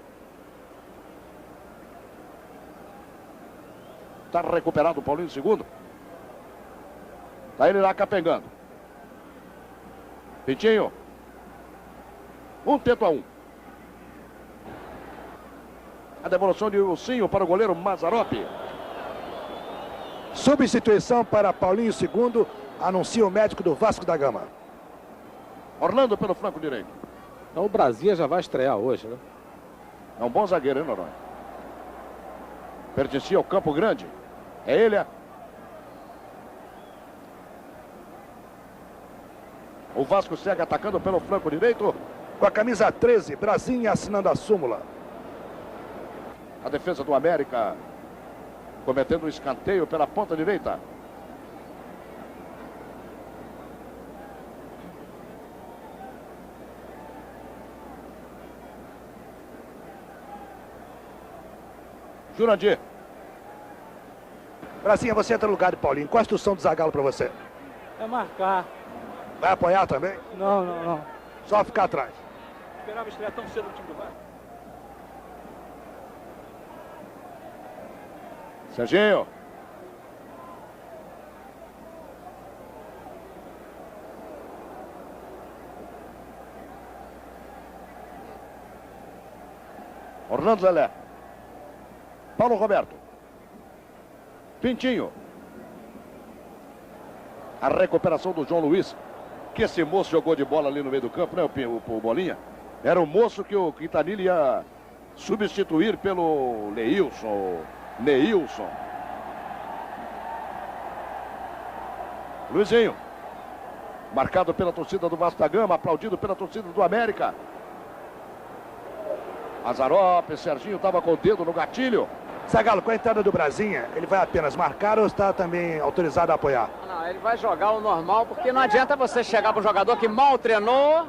Está recuperado o Paulinho segundo. Está ele lá capengando. Pintinho. Tento a 1. A devolução de Wilsinho para o goleiro Mazzaropi. Substituição para Paulinho segundo, anuncia o médico do Vasco da Gama. Orlando pelo flanco direito. Então o Brasil já vai estrear hoje, né? É um bom zagueiro, hein, Noronha? Pertencia ao Campo Grande. É ele, é? O Vasco segue atacando pelo flanco direito. Com a camisa 13, Brasinha assinando a súmula. A defesa do América cometendo um escanteio pela ponta direita. Jurandir. Brasinha, você entra no lugar de Paulinho. Qual a instrução do Zagallo para você? É marcar. Vai apoiar também? Não. Só ficar atrás. Esperava estrear tão cedo no time do Vasco. Serginho. Orlando Lelé. Paulo Roberto. Pintinho. A recuperação do João Luiz. Que esse moço jogou de bola ali no meio do campo, né, o Bolinha? Era o moço que o Quintanilha ia substituir pelo Neilson. Luizinho. Marcado pela torcida do Vasco da Gama, aplaudido pela torcida do América. Mazzaropi, Serginho estava com o dedo no gatilho. Zagallo, com a entrada do Brasinha, ele vai apenas marcar ou está também autorizado a apoiar? Não, ele vai jogar o normal, porque não adianta você chegar para um jogador que mal treinou,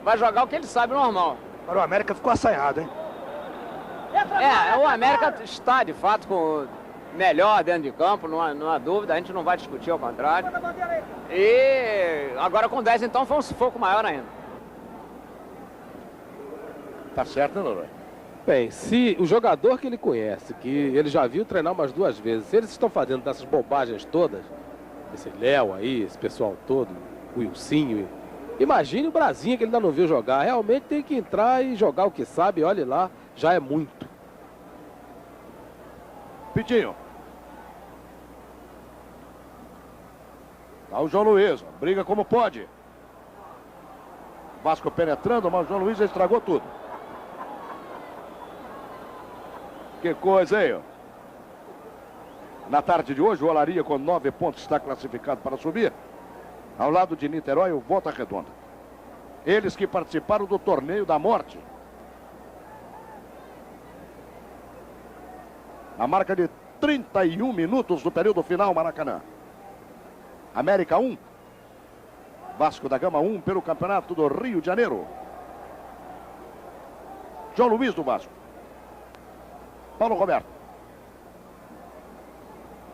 vai jogar o que ele sabe normal. Agora o América ficou assanhado, hein? O América está, de fato, com melhor dentro de campo, não há dúvida, a gente não vai discutir, ao contrário. E agora com 10, então, foi um sufoco maior ainda. Tá certo, né, Noronha? Bem, se o jogador que ele conhece, que ele já viu treinar umas 2 vezes, se eles estão fazendo dessas bobagens todas, esse Léo aí, esse pessoal todo, o Wilsinho, imagine o Brasinha que ele ainda não viu jogar. Realmente tem que entrar e jogar o que sabe, olhe lá, já é muito. Pitinho. Tá o João Luiz, briga como pode. Vasco penetrando, mas o João Luiz já estragou tudo. Que coisa, hein? Na tarde de hoje, o Olaria com 9 pontos está classificado para subir. Ao lado de Niterói, o Volta Redonda. Eles que participaram do torneio da morte. A marca de 31 minutos do período final, Maracanã. América 1. Vasco da Gama 1 pelo Campeonato do Rio de Janeiro. João Luiz do Vasco. Paulo Roberto.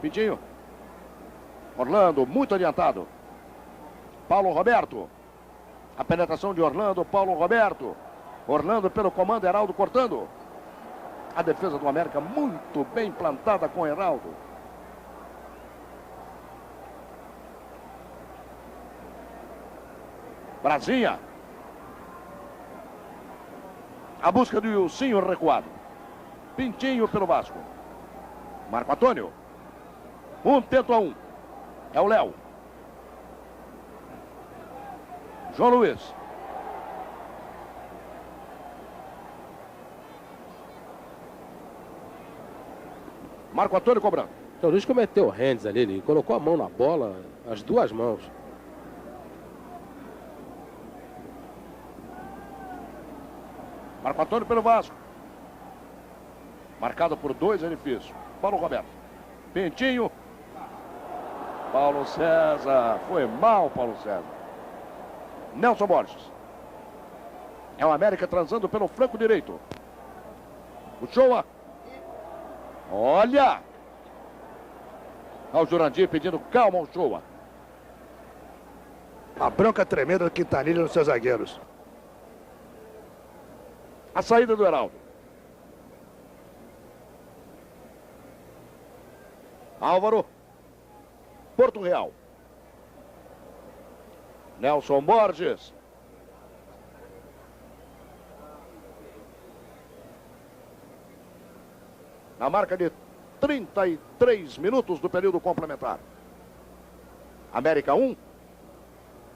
Pitinho. Orlando, muito adiantado. Paulo Roberto. A penetração de Orlando, Paulo Roberto. Orlando pelo comando, Heraldo cortando. A defesa do América muito bem plantada com Heraldo. Brasinha. A busca do Wilsinho recuado. Pintinho pelo Vasco. Marco Antônio. Tento a 1. É o Léo. João Luiz. Marco Antônio cobrando. O Luiz cometeu hands ali, ele colocou a mão na bola, as 2 mãos. Marco Antônio pelo Vasco. Marcado por 2 edifícios. Paulo Roberto. Pintinho. Paulo César. Foi mal, Paulo César. Nelson Borges. É o América transando pelo flanco direito. O Shoa. Olha. Ao Jurandir pedindo calma ao Shoa. A bronca tremenda do Quintanilha nos seus zagueiros. A saída do Heraldo. Álvaro. Porto Real. Nelson Borges. Na marca de 33 minutos do período complementar. América 1.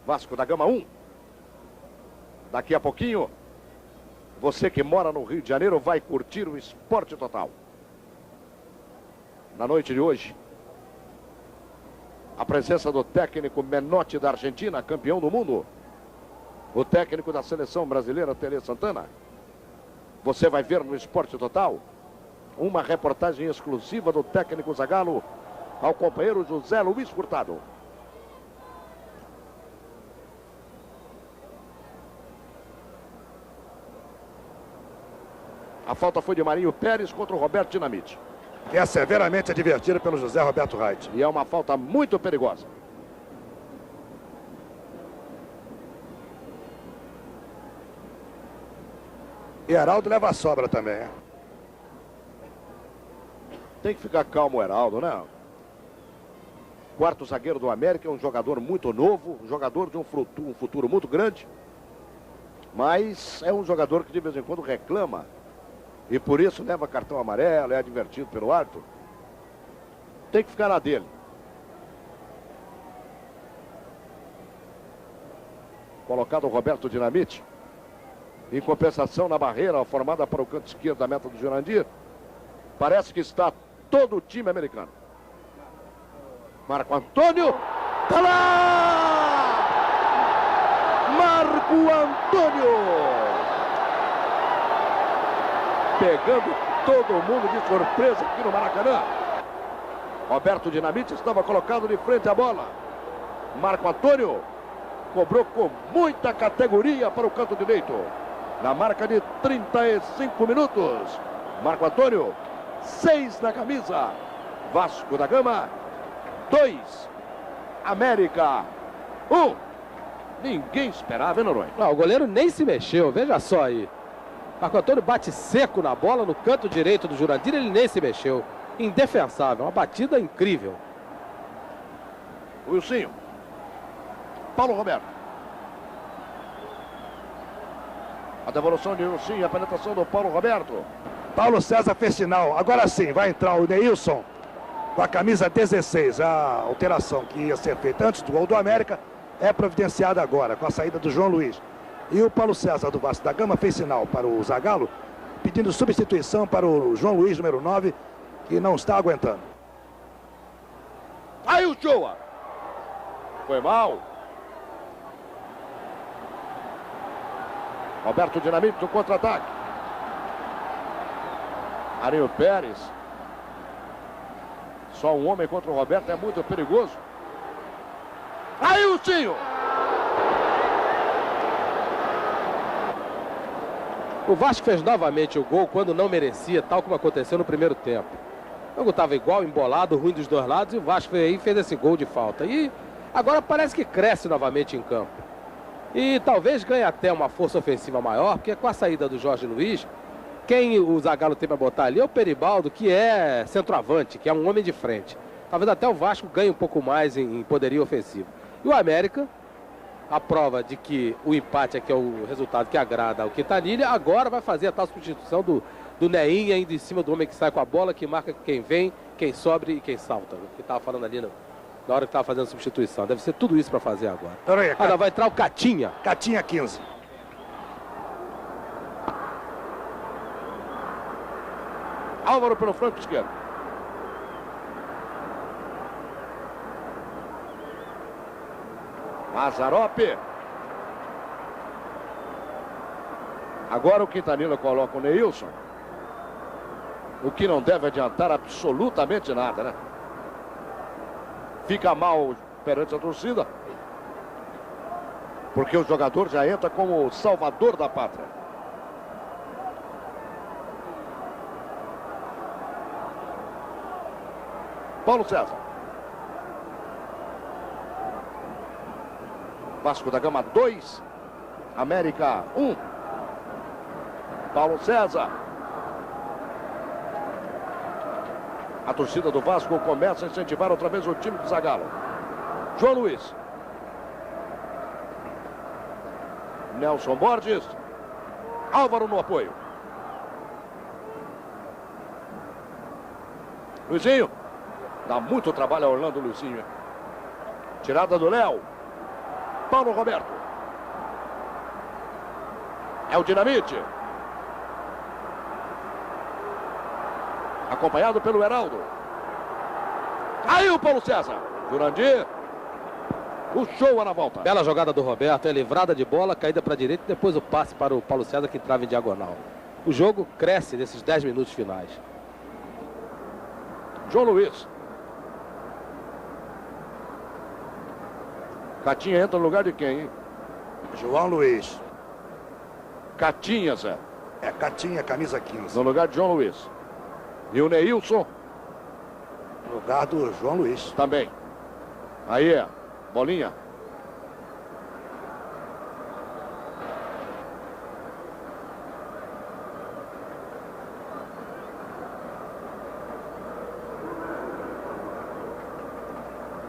Vasco da Gama 1. Daqui a pouquinho, você que mora no Rio de Janeiro vai curtir o Esporte Total. Na noite de hoje, a presença do técnico Menotti da Argentina, campeão do mundo. O técnico da seleção brasileira, Tele Santana. Você vai ver no Esporte Total uma reportagem exclusiva do técnico Zagallo ao companheiro José Luiz Furtado. A falta foi de Marinho Pérez contra o Roberto Dinamite. Que é severamente advertido pelo José Roberto Reit. E é uma falta muito perigosa. E Heraldo leva a sobra também, hein? Tem que ficar calmo o Heraldo, né? Quarto zagueiro do América, é um jogador muito novo, um jogador de um futuro muito grande. Mas é um jogador que de vez em quando reclama. E por isso leva cartão amarelo, é advertido pelo árbitro. Tem que ficar na dele. Colocado o Roberto Dinamite. Em compensação na barreira formada para o canto esquerdo da meta do Jurandir. Parece que está todo o time americano. Marco Antônio. Tá lá! Marco Antônio! Pegando todo mundo de surpresa aqui no Maracanã. Roberto Dinamite estava colocado de frente à bola. Marco Antônio cobrou com muita categoria para o canto direito. Na marca de 35 minutos. Marco Antônio, 6 na camisa. Vasco da Gama, 2. América, 1. Ninguém esperava, hein, Noronha? Não, o goleiro nem se mexeu, veja só aí. Marco Antônio bate seco na bola, no canto direito do Jurandir, ele nem se mexeu. Indefensável, uma batida incrível. Wilsinho. Paulo Roberto. A devolução de Wilsinho, a penetração do Paulo Roberto. Paulo César fez sinal. Agora sim, vai entrar o Neilson com a camisa 16. A alteração que ia ser feita antes do gol do América é providenciada agora, com a saída do João Luiz. E o Paulo César do Vasco da Gama fez sinal para o Zagallo, pedindo substituição para o João Luiz, número 9, que não está aguentando. Aí o Shoa. Foi mal. Roberto Dinamite no contra-ataque. Arinho Pérez. Só um homem contra o Roberto é muito perigoso. Aí o Tinho. O Vasco fez novamente o gol quando não merecia, tal como aconteceu no primeiro tempo. O jogo estava igual, embolado, ruim dos dois lados, e o Vasco veio aí e fez esse gol de falta. E agora parece que cresce novamente em campo. E talvez ganhe até uma força ofensiva maior, porque com a saída do Jorge Luiz, quem o Zagallo tem para botar ali é o Peribaldo, que é centroavante, que é um homem de frente. Talvez até o Vasco ganhe um pouco mais em poderio ofensivo. E o América, a prova de que o empate é que é o resultado que agrada ao Quintanilha, agora vai fazer a tal substituição do Neinha indo em cima do homem que sai com a bola, que marca quem vem, quem sobe e quem salta. Que estava falando ali na hora que estava fazendo a substituição. Deve ser tudo isso para fazer agora. Agora vai entrar o Catinha. Catinha 15. Álvaro pelo flanco esquerdo. Mazzaropi. Agora o Quintanilha coloca o Neilson. O que não deve adiantar absolutamente nada, né? Fica mal perante a torcida. Porque o jogador já entra como o salvador da pátria. Paulo César. Vasco da Gama 2. América 1. Paulo César. A torcida do Vasco começa a incentivar outra vez o time do Zagallo. João Luiz. Nelson Borges. Álvaro no apoio. Luizinho. Dá muito trabalho a Orlando Luizinho. Tirada do Léo. Paulo Roberto. É o Dinamite. Acompanhado pelo Heraldo. Aí o Paulo César. Jurandir. O show na volta. Bela jogada do Roberto. É livrada de bola, caída para a direita. Depois o passe para o Paulo César, que entrava em diagonal. O jogo cresce nesses 10 minutos finais. João Luiz. Catinha entra no lugar de quem, hein? João Luiz. Catinha, Zé. É, Catinha, camisa 15. No lugar de João Luiz. E o Neilson. No lugar do João Luiz. Também. Aí é. Bolinha.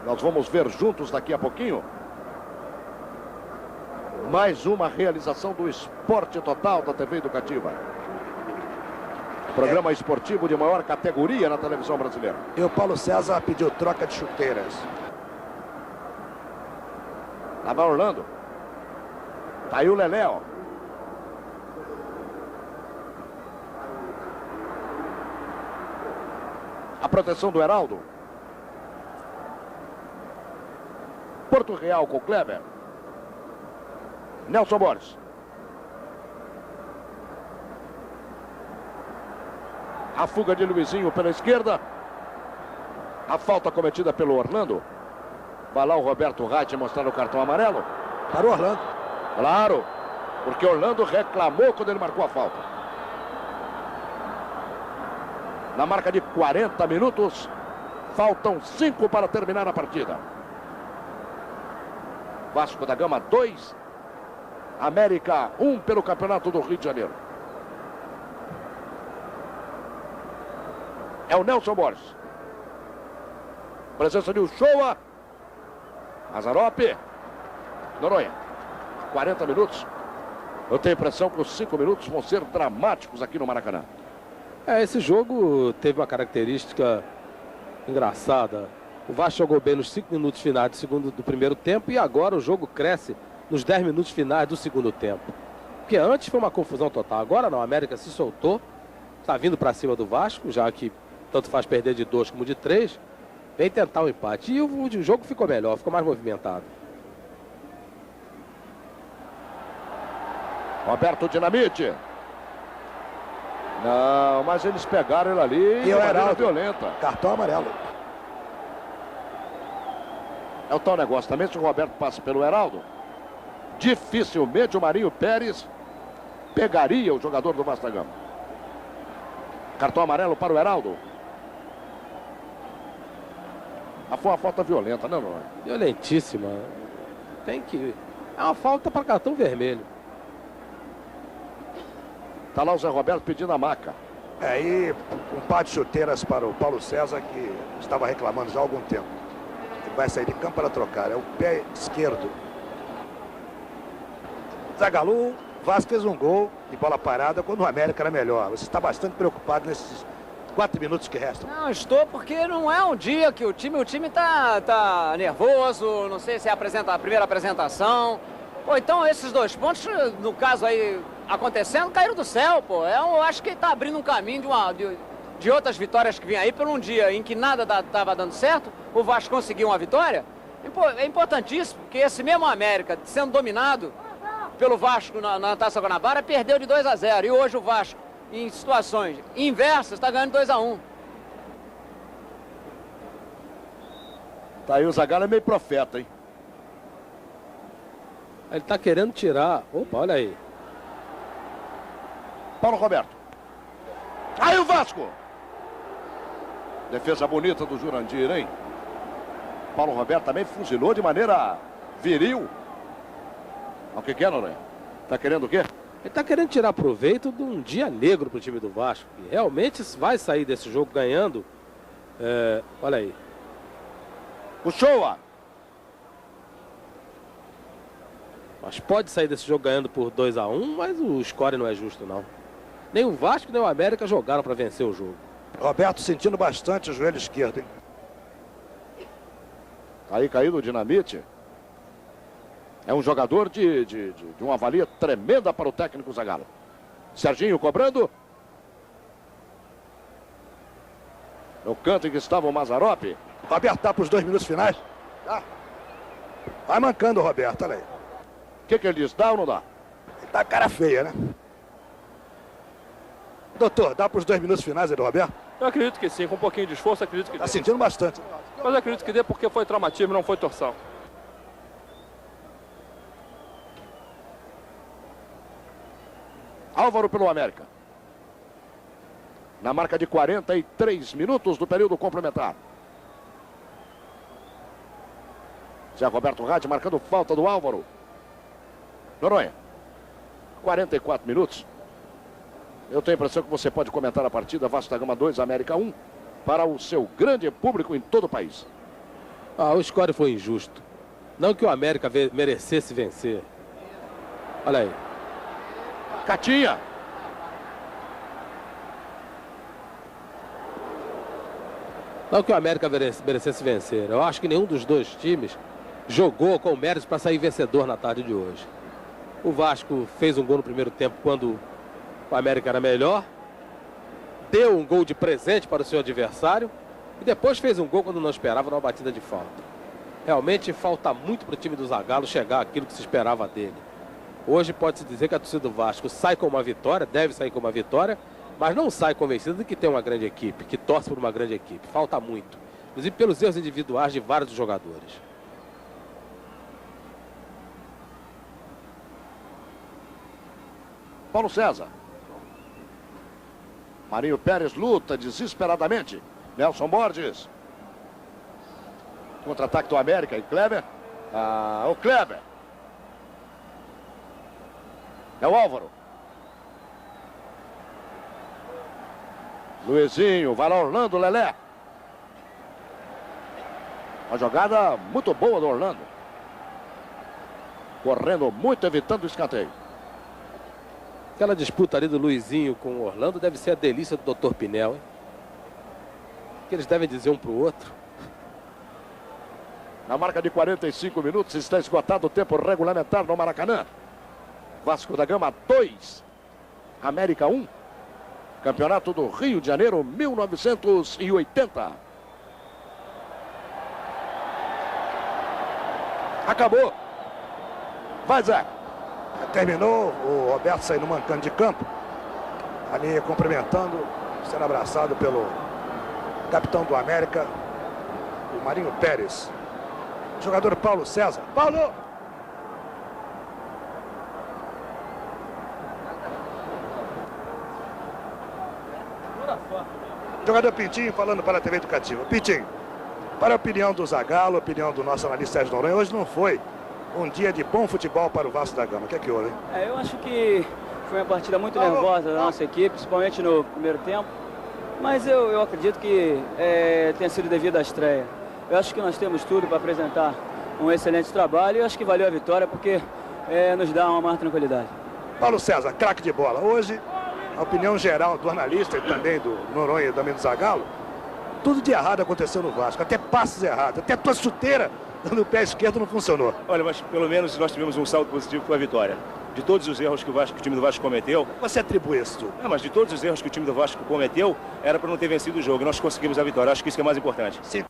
Nós vamos ver juntos daqui a pouquinho mais uma realização do Esporte Total da TV Educativa. Programa esportivo de maior categoria na televisão brasileira. E o Paulo César pediu troca de chuteiras. Lá vai Orlando. Tá aí o Leléo. A proteção do Heraldo. Porto Real com o Kleber. Nelson Borges. A fuga de Luizinho pela esquerda. A falta cometida pelo Orlando. Vai lá o Roberto Reit mostrar o cartão amarelo. Para o Orlando. Claro, porque Orlando reclamou quando ele marcou a falta. Na marca de 40 minutos, faltam 5 para terminar a partida. Vasco da Gama 2, América 1 pelo Campeonato do Rio de Janeiro. é o Nelson Borges. Presença de Uchoa. Mazzaropi. Noronha. 40 minutos. Eu tenho a impressão que os 5 minutos vão ser dramáticos aqui no Maracanã. Esse jogo teve uma característica engraçada. O Vasco jogou bem nos 5 minutos finais do primeiro tempo e agora o jogo cresce nos 10 minutos finais do segundo tempo. Porque antes foi uma confusão total. Agora não, a América se soltou, está vindo para cima do Vasco, já que tanto faz perder de 2 como de 3. Vem tentar o empate. E o jogo ficou melhor, ficou mais movimentado. Roberto Dinamite. Não, mas eles pegaram ele ali E o Heraldo. violenta. Cartão amarelo. É o tal negócio também, se o Roberto passa pelo Heraldo, dificilmente o Marinho Pérez pegaria o jogador do Vasco da Gama. Cartão amarelo para o Heraldo. Foi uma falta violenta, né, Noronha? Violentíssima. Tem que... É uma falta para cartão vermelho. Tá lá o Zé Roberto pedindo a maca. Aí, um par de chuteiras para o Paulo César, que estava reclamando já há algum tempo. Ele vai sair de campo para trocar. É o pé esquerdo. Zagallo, Vasco fez um gol de bola parada quando o América era melhor. Você está bastante preocupado nesses 4 minutos que restam. Não, estou porque não é um dia que o time tá nervoso, não sei se é a primeira apresentação. Ou então esses 2 pontos, no caso aí, acontecendo, caíram do céu, pô. Eu acho que tá abrindo um caminho de outras vitórias que vinham aí por um dia em que nada tava dando certo, o Vasco conseguiu uma vitória. É importantíssimo, porque esse mesmo América, sendo dominado pelo Vasco na Taça Guanabara, perdeu de 2-0. E hoje o Vasco, em situações inversas, está ganhando 2-1. Tá aí o Zagallo é meio profeta, hein? Ele está querendo tirar... Opa, olha aí. Paulo Roberto. Aí o Vasco. Defesa bonita do Jurandir, hein? Paulo Roberto também fuzilou de maneira viril. O que é, Noronha? Tá querendo o quê? Ele está querendo tirar proveito de um dia negro para o time do Vasco. E realmente vai sair desse jogo ganhando. Olha aí. O Showa. Mas pode sair desse jogo ganhando por 2-1, mas o score não é justo, não. Nem o Vasco nem o América jogaram para vencer o jogo. Roberto sentindo bastante o joelho esquerdo, hein? Aí caído o Dinamite. É um jogador de uma valia tremenda para o técnico Zagallo. Serginho cobrando. No canto em que estava o Mazzaropi. Roberto tá para os 2 minutos finais. Tá. Vai mancando o Roberto, olha aí. O que ele diz? Dá ou não dá? Ele tá cara feia, né? Doutor, dá para os 2 minutos finais aí do Roberto? Eu acredito que sim, com um pouquinho de esforço, acredito que Tá dê. sentindo bastante. Mas eu acredito que dê porque foi traumatismo, não foi torção. Álvaro pelo América. Na marca de 43 minutos do período complementar. Zé Roberto Rádio marcando falta do Álvaro. Noronha. 44 minutos. Eu tenho a impressão que você pode comentar a partida Vasco da Gama 2, América 1, para o seu grande público em todo o país. O score foi injusto. Não que o América merecesse vencer. Olha aí. Catinha. Não que o América merecesse vencer. Eu acho que nenhum dos 2 times jogou com méritos para sair vencedor na tarde de hoje. O Vasco fez um gol no primeiro tempo quando o América era melhor. Deu um gol de presente para o seu adversário. E depois fez um gol quando não esperava, numa batida de falta. Realmente falta muito para o time do Zagallo chegar àquilo que se esperava dele. Hoje pode-se dizer que a torcida do Vasco sai com uma vitória, deve sair com uma vitória, mas não sai convencida de que tem uma grande equipe, que torce por uma grande equipe. Falta muito. Inclusive pelos erros individuais de vários jogadores. Paulo César. Marinho Pérez luta desesperadamente. Nelson Borges. Contra-ataque do América e Kleber. O Kleber. É o Álvaro. Luizinho, vai lá Orlando, Lelé. Uma jogada muito boa do Orlando. Correndo muito, evitando o escanteio. Aquela disputa ali do Luizinho com o Orlando deve ser a delícia do Dr. Pinel, hein? O que eles devem dizer um para o outro. Na marca de 45 minutos, está esgotado o tempo regulamentar no Maracanã. Vasco da Gama 2, América 1. Campeonato do Rio de Janeiro, 1980. Acabou. Vai, Zé. Terminou, o Roberto saindo mancando de campo. Ali cumprimentando, sendo abraçado pelo capitão do América, o Marinho Pérez. Jogador Paulo César. Paulo! Jogador Pintinho falando para a TV Educativa. Pintinho, para a opinião do Zagallo, a opinião do nosso analista Sérgio Noronha, hoje não foi um dia de bom futebol para o Vasco da Gama. O que é que houve, hein? Eu acho que foi uma partida muito nervosa da nossa equipe, principalmente no primeiro tempo. Mas eu acredito que tenha sido devido à estreia. Eu acho que nós temos tudo para apresentar um excelente trabalho e eu acho que valeu a vitória porque nos dá uma maior tranquilidade. Paulo César, craque de bola. Hoje, a opinião geral do analista e também do Noronha e também do Zagallo, tudo de errado aconteceu no Vasco, até passes errados, até a tua chuteira no pé esquerdo não funcionou. Olha, mas pelo menos nós tivemos um saldo positivo com a vitória. De todos os erros que o time do Vasco cometeu... Você atribui isso tudo? Não, mas de todos os erros que o time do Vasco cometeu, era para não ter vencido o jogo. E nós conseguimos a vitória. Acho que isso que é mais importante. Sim.